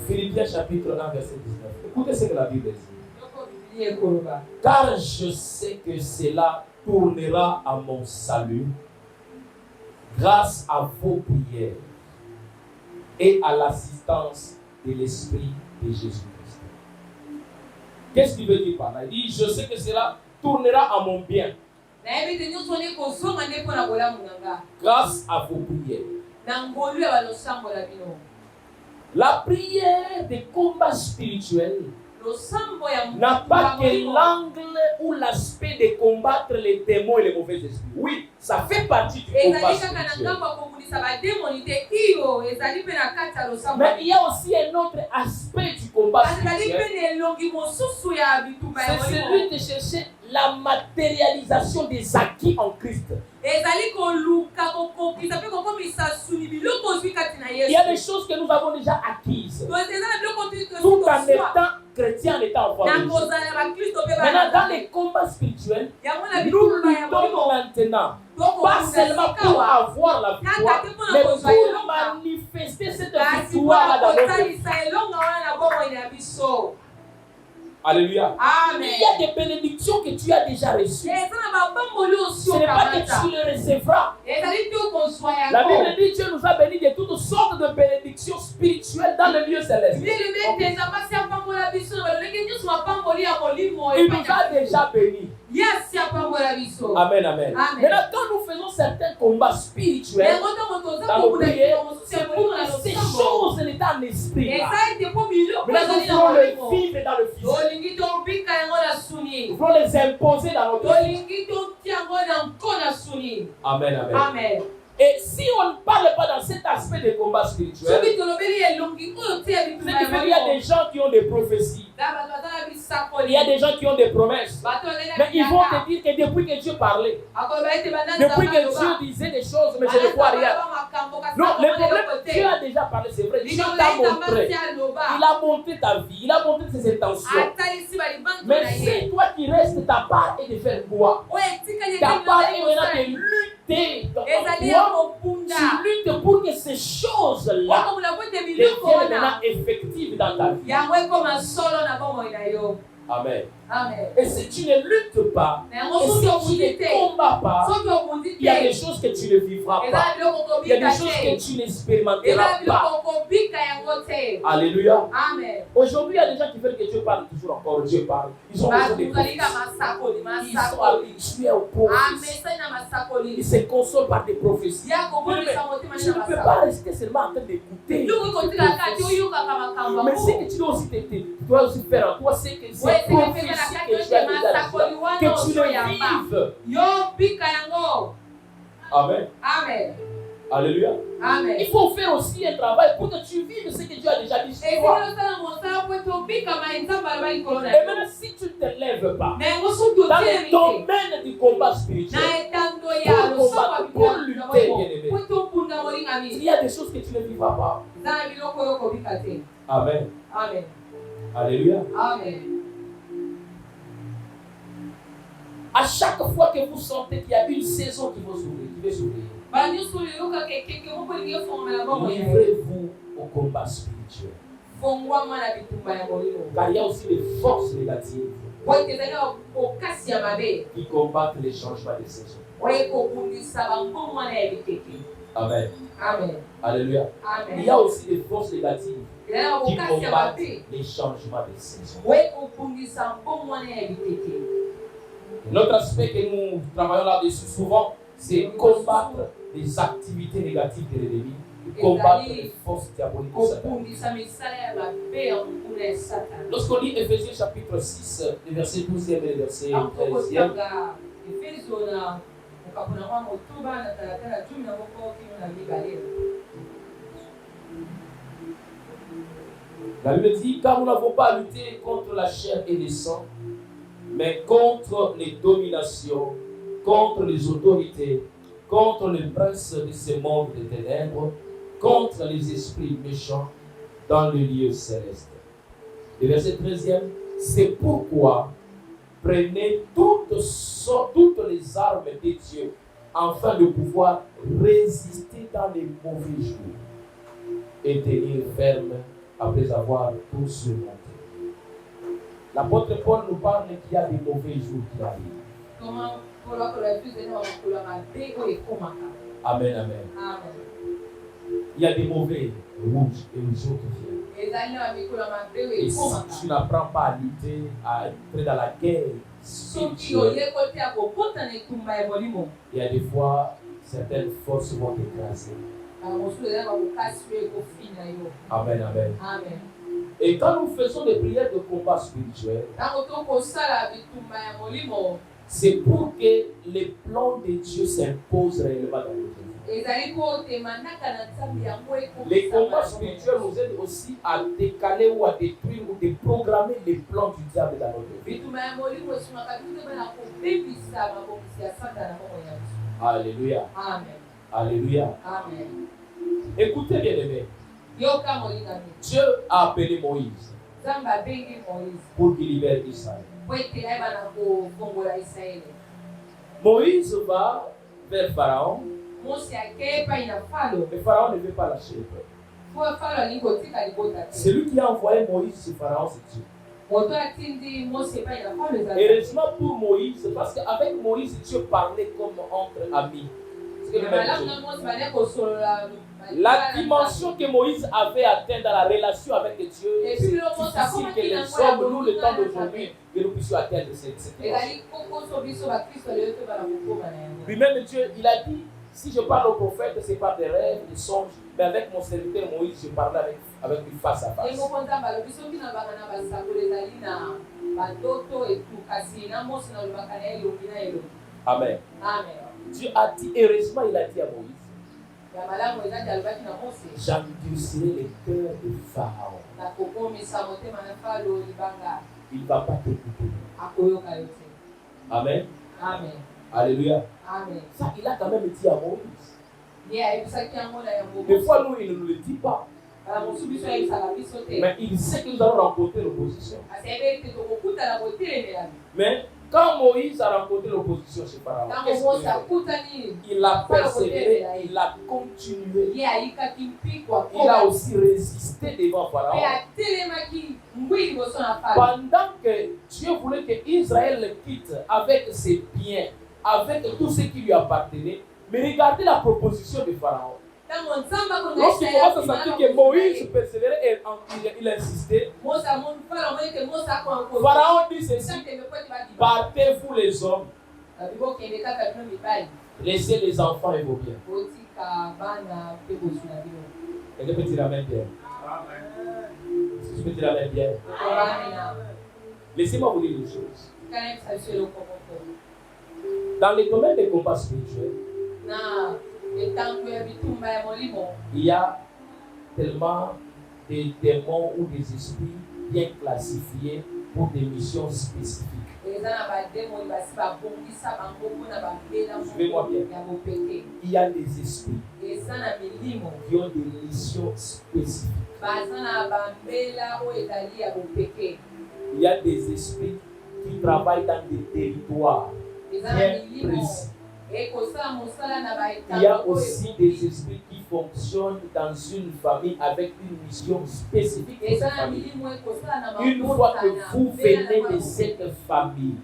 Philippiens chapitre 1, verset 19. Écoutez ce que la Bible dit. Car je sais que cela tournera à mon salut grâce à vos prières et à l'assistance de l'Esprit de Jésus-Christ. Qu'est-ce qu'il veut dire par là? Il dit, je sais que cela tournera à mon bien grâce à vos prières La prière des combats spirituels n'a pas que l'angle ou l'aspect de combattre les démons et les mauvais esprits. Oui, ça fait partie du combat spirituel. Mais il y a aussi un autre aspect du combat spirituel. C'est celui de chercher la matérialisation des acquis en Christ. Il y a des choses que nous avons déjà acquises. Tout en étant chrétien, en étant enfant de Dieu. Maintenant, dans les combats spirituels, nous luttons maintenant. Pas seulement pour avoir la victoire, mais pour manifester cette victoire dans notre vie. Alléluia. Amen. Il y a des bénédictions que tu as déjà reçues. Ce n'est pas que tu les recevras. La Bible dit que Dieu nous a bénis de toutes sortes de bénédictions spirituelles dans le lieu céleste. Il nous a déjà bénis. Amen, amen. Maintenant, quand nous faisons certains combats spirituels dans nos prières, c'est pour que ces choses n'étaient en esprit. Maintenant, nous voulons les vivre dans le physique. Nous voulons les imposer dans notre vie. Amen, amen. Amen. Et si on ne parle pas dans cet aspect de combat spirituel, c'est qu'il y a des gens qui ont des prophéties. Il y a des gens qui ont des promesses. Mais ils vont te dire que depuis que Dieu parlait, depuis que Dieu disait des choses, mais je ne vois rien. Non, le problème, Dieu a déjà parlé, c'est vrai. Dieu t'a montré. Il a montré ta vie, il a montré ses intentions. Mais c'est toi qui restes, ta part est de faire quoi? Ta part est maintenant de lutter. Tu luttes pour que ces choses-là deviennent maintenant effectives dans ta vie. Amen. Amen. Et si tu ne luttes pas, et si tu ne combats pas, il y a des choses que tu ne vivras pas. Il y a des choses que tu n'expérimenteras pas. Alléluia. Amen. Aujourd'hui, il y a des gens qui veulent que Dieu parle toujours encore. Dieu parle. Ils ont besoin de prophéties. Ils sont habitués aux prophéties. Ils se consolent par des prophéties. Mais tu ne peux pas rester seulement en train d'écouter. Mais ce que tu dois aussi, tu dois aussi faire en toi, c'est que c'est prophétie que tu as déjà, que tu le vives. Amen. Amen. Alléluia. Amen. Il faut faire aussi un travail pour que tu vives ce que Dieu a déjà dit sur toi. Et même si tu ne te lèves pas dans le domaine du combat spirituel, pour combattre, pour lutter, bien-aimé, il y a des choses que tu ne vivras pas. Amen. Amen. Alléluia. Amen. À chaque fois que vous sentez qu'il y a une saison qui va s'ouvrir, livrez-vous au combat spirituel. Car il y a aussi des forces négatives qui combattent les changements de saison. Amen. Amen. Alléluia. Amen. Il y a aussi des forces négatives qui combattent les changements de saison. L'autre aspect que nous travaillons là-dessus souvent, c'est combattre les activités négatives de l'ennemi, combattre les forces diaboliques de Satan. Lorsqu'on lit Éphésiens chapitre 6, le verset 12e et le verset 13e, la Bible dit, car nous n'avons pas à lutter contre la chair et le sang, mais contre les dominations, contre les autorités, contre les princes de ce monde des ténèbres, contre les esprits méchants dans le lieu céleste. Le verset 13e, c'est pourquoi prenez toutes les armes de Dieu afin de pouvoir résister dans les mauvais jours et tenir ferme après avoir tout surmonté. L'apôtre Paul nous parle qu'il y a des mauvais jours qui arrivent. Amen, amen. Il y a des mauvais rouges et les jours qui viennent. Et si tu n'apprends pas à lutter, à entrer dans la guerre spirituelle, il y a des fois, certaines forces vont t'écraser. Amen, amen. Et quand nous faisons des prières de combat spirituel, c'est pour que les plans de Dieu s'imposent réellement dans notre vie. Les combats spirituels nous aident aussi à décaler ou à détruire ou déprogrammer les plans du diable dans notre vie. Alléluia. Amen. Alléluia. Amen. Écoutez bien aimé. Dieu a appelé Moïse pour qu'il libère Israël. Moïse va vers Pharaon. Mais Pharaon ne veut pas lâcher le peuple. Celui qui a envoyé Moïse sur Pharaon, c'est Dieu. Heureusement pour Moïse, parce qu'avec Moïse, Dieu parlait comme entre amis. La dimension que Moïse avait atteinte dans la relation avec Dieu, c'est difficile que les hommes, nous, le temps d'aujourd'hui, que nous puissions atteindre cette dimension. Lui-même, Dieu, il a dit, si je parle au prophète, c'est pas des rêves, des songes, mais avec mon serviteur Moïse, je parlais avec lui face à face. Amen. Amen. Dieu a dit, heureusement, il a dit à Moïse, j'endurcirai les cœurs de Pharaon. Il ne va pas t'écouter. Amen. Amen. Alléluia. Amen. Ça, il a quand même dit à Moïse. Des fois, nous, il ne nous le dit pas. Mais il sait que nous allons rencontrer l'opposition. Mais quand Moïse a rencontré l'opposition chez Pharaon, il a persévéré, il a continué. Il a aussi résisté devant Pharaon. Pendant que Dieu voulait que Israël le quitte avec ses biens, avec tout ce qui lui appartenait, mais regardez la proposition de Pharaon. Lorsqu'il commence à sentir que Moïse persévérait et il insistait, Pharaon dit ceci: partez-vous les hommes, laissez les enfants et vos biens. Et le petit ramène bien. Si je peux dire ramène bien. Laissez-moi vous dire une chose. Dans les domaines des combats spirituels, il y a tellement de démons ou des esprits bien classifiés pour des missions spécifiques. Suivez-moi bien. Il y a des esprits qui ont des missions spécifiques. Il y a des esprits qui travaillent dans des territoires bien précis. Il y a aussi des esprits qui fonctionnent dans une famille avec une mission spécifique. Une fois que vous venez de cette famille,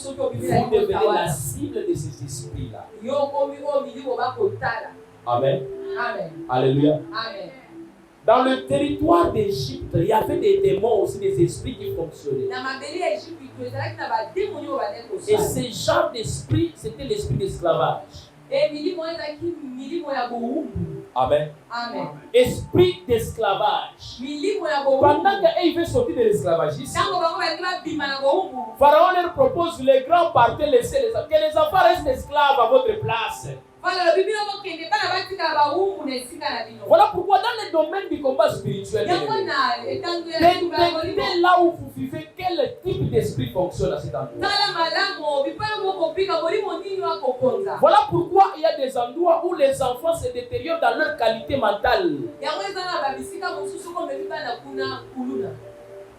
vous devenez la cible de ces esprits-là. Amen. Amen. Alléluia. Amen. Dans le territoire d'Égypte, il y avait des démons aussi, des esprits qui fonctionnaient. Et ce genre d'esprit, c'était l'esprit d'esclavage. Amen. Amen. Esprit d'esclavage. Pendant qu'ils veulent sortir de l'esclavagisme, Pharaon leur propose les grands parties, laisser les enfants. Que les enfants restent esclaves à votre place. Voilà pourquoi dans les domaines du combat spirituel, détectez là où vous vivez quel type d'esprit fonctionne à cet endroit. Voilà pourquoi il y a des endroits où les enfants se détériorent dans leur qualité mentale.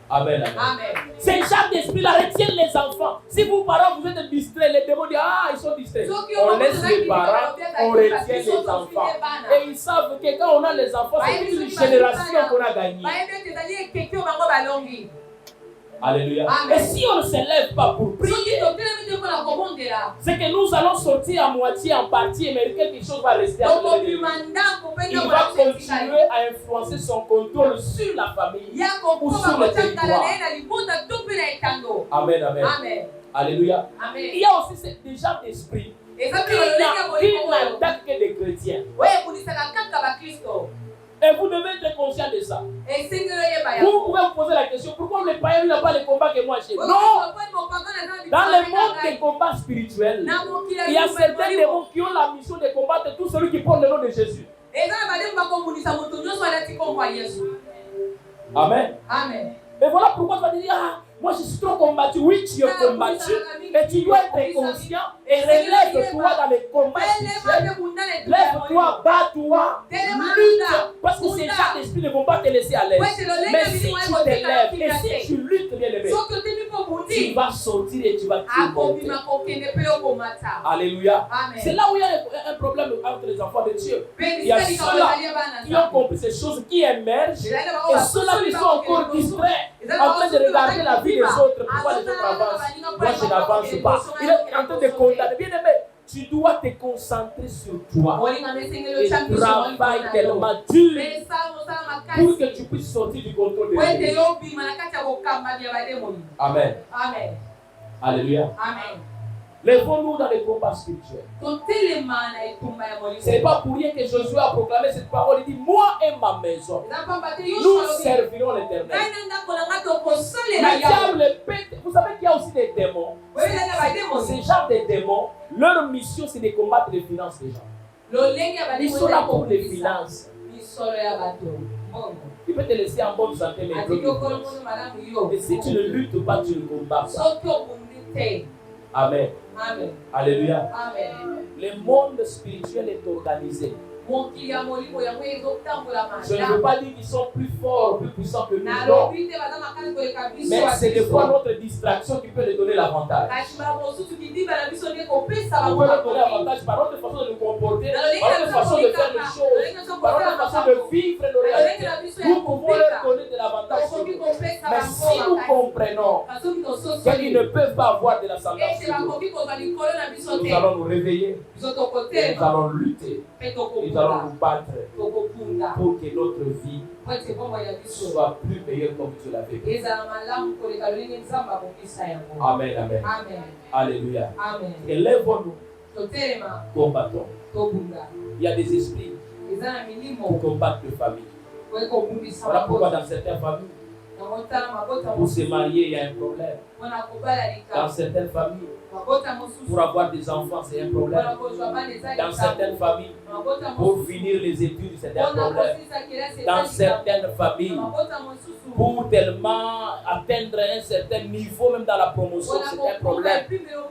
Amen, amen. Amen. Ces gens d'esprit-là retiennent les enfants. Si vous, parents, vous êtes distraits, les démons disent: ah, ils sont distraits. On laisse les parents, on retient les enfants. Et ils savent que quand on a les enfants, c'est une génération qu'on a gagnée. Alléluia. Amen. Et si on ne se lève pas pour prier, c'est que nous allons sortir à moitié, en partie, mais quelque chose va rester à nous. Il va continuer à influencer son contrôle sur la famille ou sur le territoire. Amen, amen. Amen. Alléluia. Amen. Il y a aussi des gens d'esprit qui n'attaquent que des chrétiens. chrétiens. Et vous devez être conscient de ça. Vous pouvez vous poser la question, pourquoi le païen n'a pas les combats que moi j'ai? Non! Dans le monde des combats spirituels, il y a certains démons qui ont la mission de combattre tout celui qui porte le nom de Jésus. Amen. Amen. Et voilà pourquoi tu vas dire, ah, moi je suis trop combattu. Oui, tu es combattu, mais tu dois être conscient et relève-toi dans les combats spirituels. Lève-toi, bats-toi, lutte, parce que ces gens d'esprit ne vont pas te laisser à l'aise. Mais si tu te lèves et si tu luttes, bien aimé, tu vas sortir et tu vas te battre. Alléluia. C'est là où il y a un problème entre les enfants de Dieu. Il y a ceux-là qui ont compris ces choses qui émergent et ceux-là qui sont encore distraits en train de regarder la vie des autres. Pourquoi les autres avancent? Moi je n'avance pas. Il est en train de condamner. Bien aimé, tu dois te concentrer sur toi et travailler tellement dur pour que tu puisses sortir du contrôle de Dieu. Amen. Amen. Alléluia. Amen. Lèvons-nous dans les combats spirituels. Ce n'est pas pour rien que Josué a proclamé cette parole. Il dit, moi et ma maison, nous servirons l'Éternel. Le diable pète. Vous savez qu'il y a aussi des démons. Ces gens de démons, leur mission c'est de combattre les finances des gens. Ils sont là pour les finances. Il peut te laisser en bonne santé, mais si tu ne luttes pas, tu ne combats pas. Amen. Amen. Alléluia. Amen. Le monde spirituel est organisé. Je ne veux pas dire qu'ils sont plus forts, plus puissants que nous. Non. Mais c'est des fois notre distraction qui peut leur donner l'avantage. On peut leur donner l'avantage par notre façon de nous comporter, par notre façon de faire les choses, par notre façon de vivre nos réalités. Nous pouvons leur donner de l'avantage sur nous. Mais si nous comprenons qu'ils ne peuvent pas avoir de l'ascendance sur nous, nous allons nous réveiller, nous allons lutter. Nous allons nous battre pour que notre vie soit plus meilleure comme tu l'as vécu. Amen, amen. Alléluia. Élèvons-nous, combattons. Il y a des esprits pour combattre les familles. Voilà pourquoi dans certaines familles, pour se marier, il y a un problème. Dans certaines familles, pour avoir des enfants, c'est un problème. Dans certaines familles, pour finir les études, c'est un problème. Dans certaines familles, pour tellement atteindre un certain niveau, même dans la promotion, c'est un problème.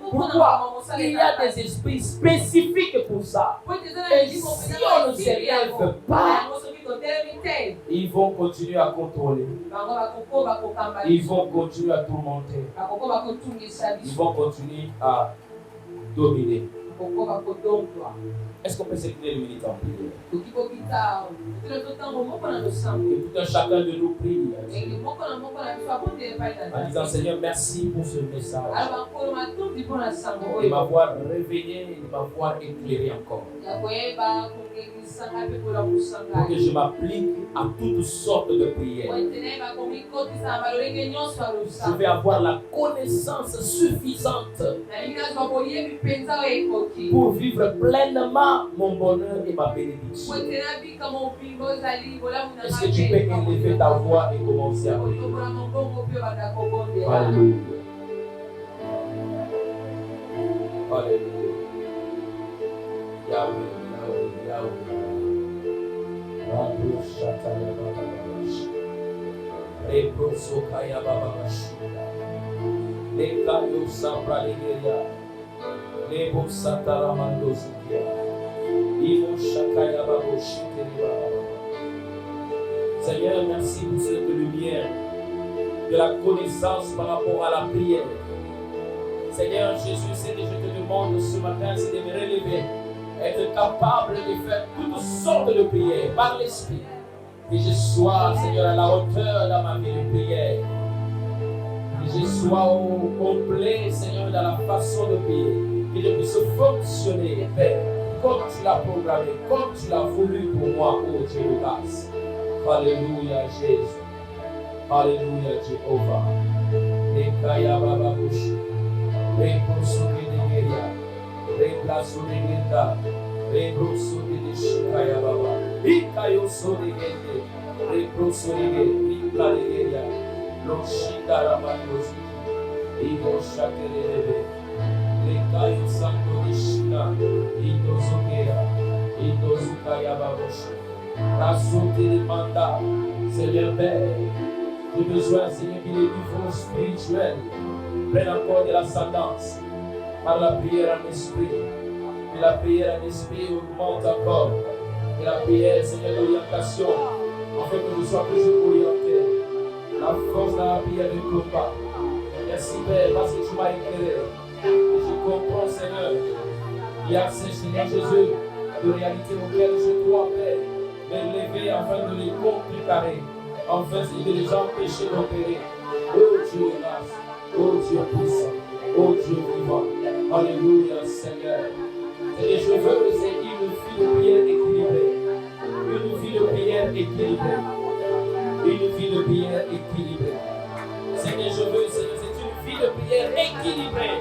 Pourquoi? Il y a des esprits spécifiques pour ça. Et si on ne se lève pas, ils vont continuer à contrôler. Ils vont continuer à tourmenter. Ils vont continuer à dominer. Est-ce qu'on peut s'écouter une minute en prière? Que tout un chacun de nous prie en disant, Seigneur, merci pour ce message. De m'avoir réveillé et de m'avoir éclairé encore. Pour que je m'applique à toutes sortes de prières. Je vais avoir la connaissance suffisante pour vivre pleinement mon bonheur et ma bénédiction. Est-ce que tu peux élever ta voix et commencer à prier? Alléluia. Alléluia. Yahweh, Yahweh, Yahweh. Rando Shataya Bababash. Rebro Sokaya Bababash. Lekayo Sabra Legeria. Lebo Sataramando Zikia. Ivo Shakaya Baboshikeri. Seigneur, merci pour cette lumière de la connaissance par rapport à la prière. Seigneur Jésus, c'est que je te demande ce matin, c'est de me relever, être capable de faire toutes sortes de prières par l'Esprit. Que je sois, Seigneur, à la hauteur dans ma vie de prière. Que je sois au complet, Seigneur, dans la façon de prier. Que je puisse fonctionner, Père, comme tu l'as programmé, comme tu l'as voulu pour moi, oh Dieu de grâce. Alléluia, Jésus. Alléluia, Jéhovah. Ekaya Baba Bushi. Reposo de Nigeria. Replazo de Genda. Rebroso de Shikaya Baba, Ikayo Sodigende, Rebroso de Rikalegeria, Loshindara Bandosi, Igo Shakerebe, Rekayo Santo de Shina, Indozokea, Indozukaya Babosha, Rasote de Manda, Seigneur Père, j'ai besoin, Seigneur, que les niveaux spirituels prennent encore de l'ascendance par la prière en esprit. Que la prière en esprit augmente encore. Que la prière, Seigneur, d'orientation, afin que je sois toujours orienté. La force de la prière de combat. Merci Père, parce que tu m'as éclairé. Et je comprends, Seigneur, il y a, Seigneur Jésus, de réalité auxquelles je dois, Père, m'élever afin de les contrecarrer, afin de les empêcher d'opérer. Oh Dieu grâce, oh Dieu puissant, oh Dieu vivant. Alléluia, Seigneur. Et je veux, c'est une vie de prière équilibrée. Une vie de prière équilibrée. Une vie de prière équilibrée. Seigneur, je veux, Seigneur, c'est une vie de prière équilibrée.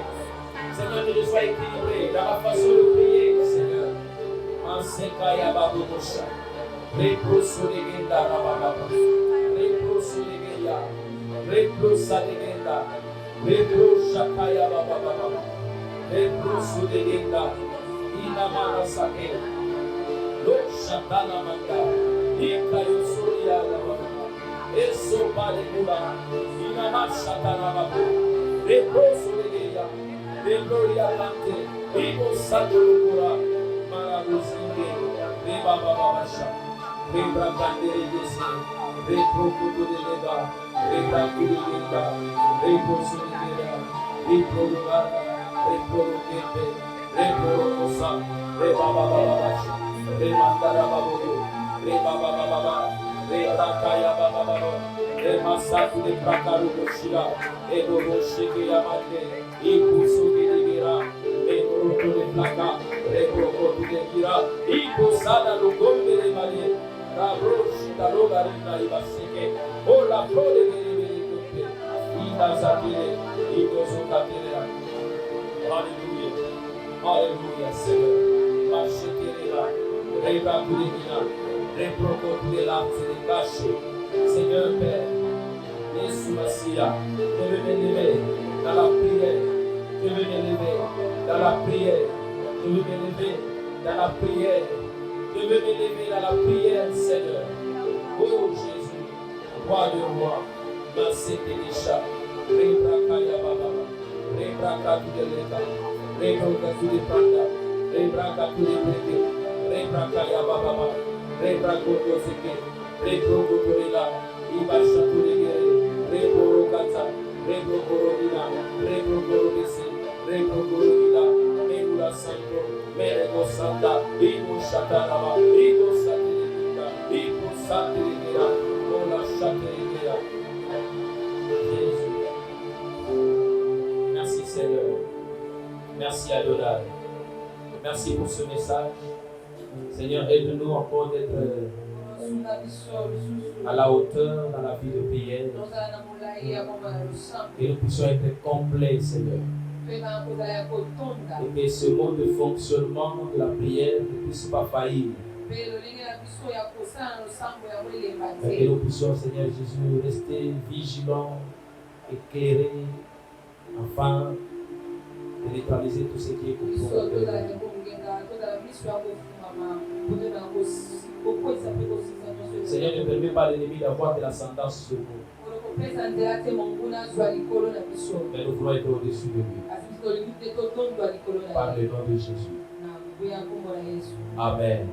Seigneur, que je sois équilibré dans la façon de prier, Seigneur. Ansekaya babosha. Reproso de genda rababa. Reproso de genda. Reprosa de genda. Reprosa kaya bababa. Reproso de genda. Inamana sake, lo shatana manda, ikayo soria la baba, eso pale kula, inama shatana baba, reposo legeya, de gloria lante, imo santo lukura, marabusinge, de baba babasha, de bragande regese, de prokuto de lega, de bragudi lega, de poso legeya, de prolugada, de prolugete. Reborosa, Rebaba, Remandara, Rebaba, Rebakaya Baba, Remasaku de Prakaru Shira, Eboro Shiki Yamate, Ipusu de Gira, Eboro de Plaka, Reboro de Gira, Ipusada Lugonde de Marie, Rabroshi da Logarina Ibaseke, Ola Prode de Ida Zakire, Idosokatera. Hallelujah. Alléluia, Seigneur. Macheterela, Reba Kudemina, Reproko Kudela, Sénégaché. Seigneur Père, Yesu Massia, je veux m'élever dans la prière. Je veux m'élever dans la prière. Je veux m'élever dans la prière. Je veux m'élever dans la prière, Seigneur. Oh Jésus, roi de roi, Massé Télécha, Reba Kaya Baba, Reba Kadudeleka. Rebroka tu de pranda, rebraka tu de preke, rebraka ya baba, rebrako to seke, rebroko to ila, ibasha tu de gere, rebrokata, rebrokorina, rebrokorese, rebrokorila, megula santo, merego santa, ibu shataraba, ibu satirika, ibu satirika, ola shatirika. Jésus. Merci Seigneur. Merci Adonai. Merci pour ce message. Seigneur, aide-nous encore d'être à la hauteur dans la vie de prière. Que nous puissions être complets, Seigneur. Et que ce mode de fonctionnement de la prière ne puisse pas faillir. Et que nous puissions, Seigneur Jésus, rester vigilants, éclairés, afin de neutraliser tout ce qui est contre. Seigneur, ne permet pas à l'ennemi d'avoir de l'ascendance sur nous. Mais nous voulons être au-dessus de lui. Par le nom de Jésus. Amen.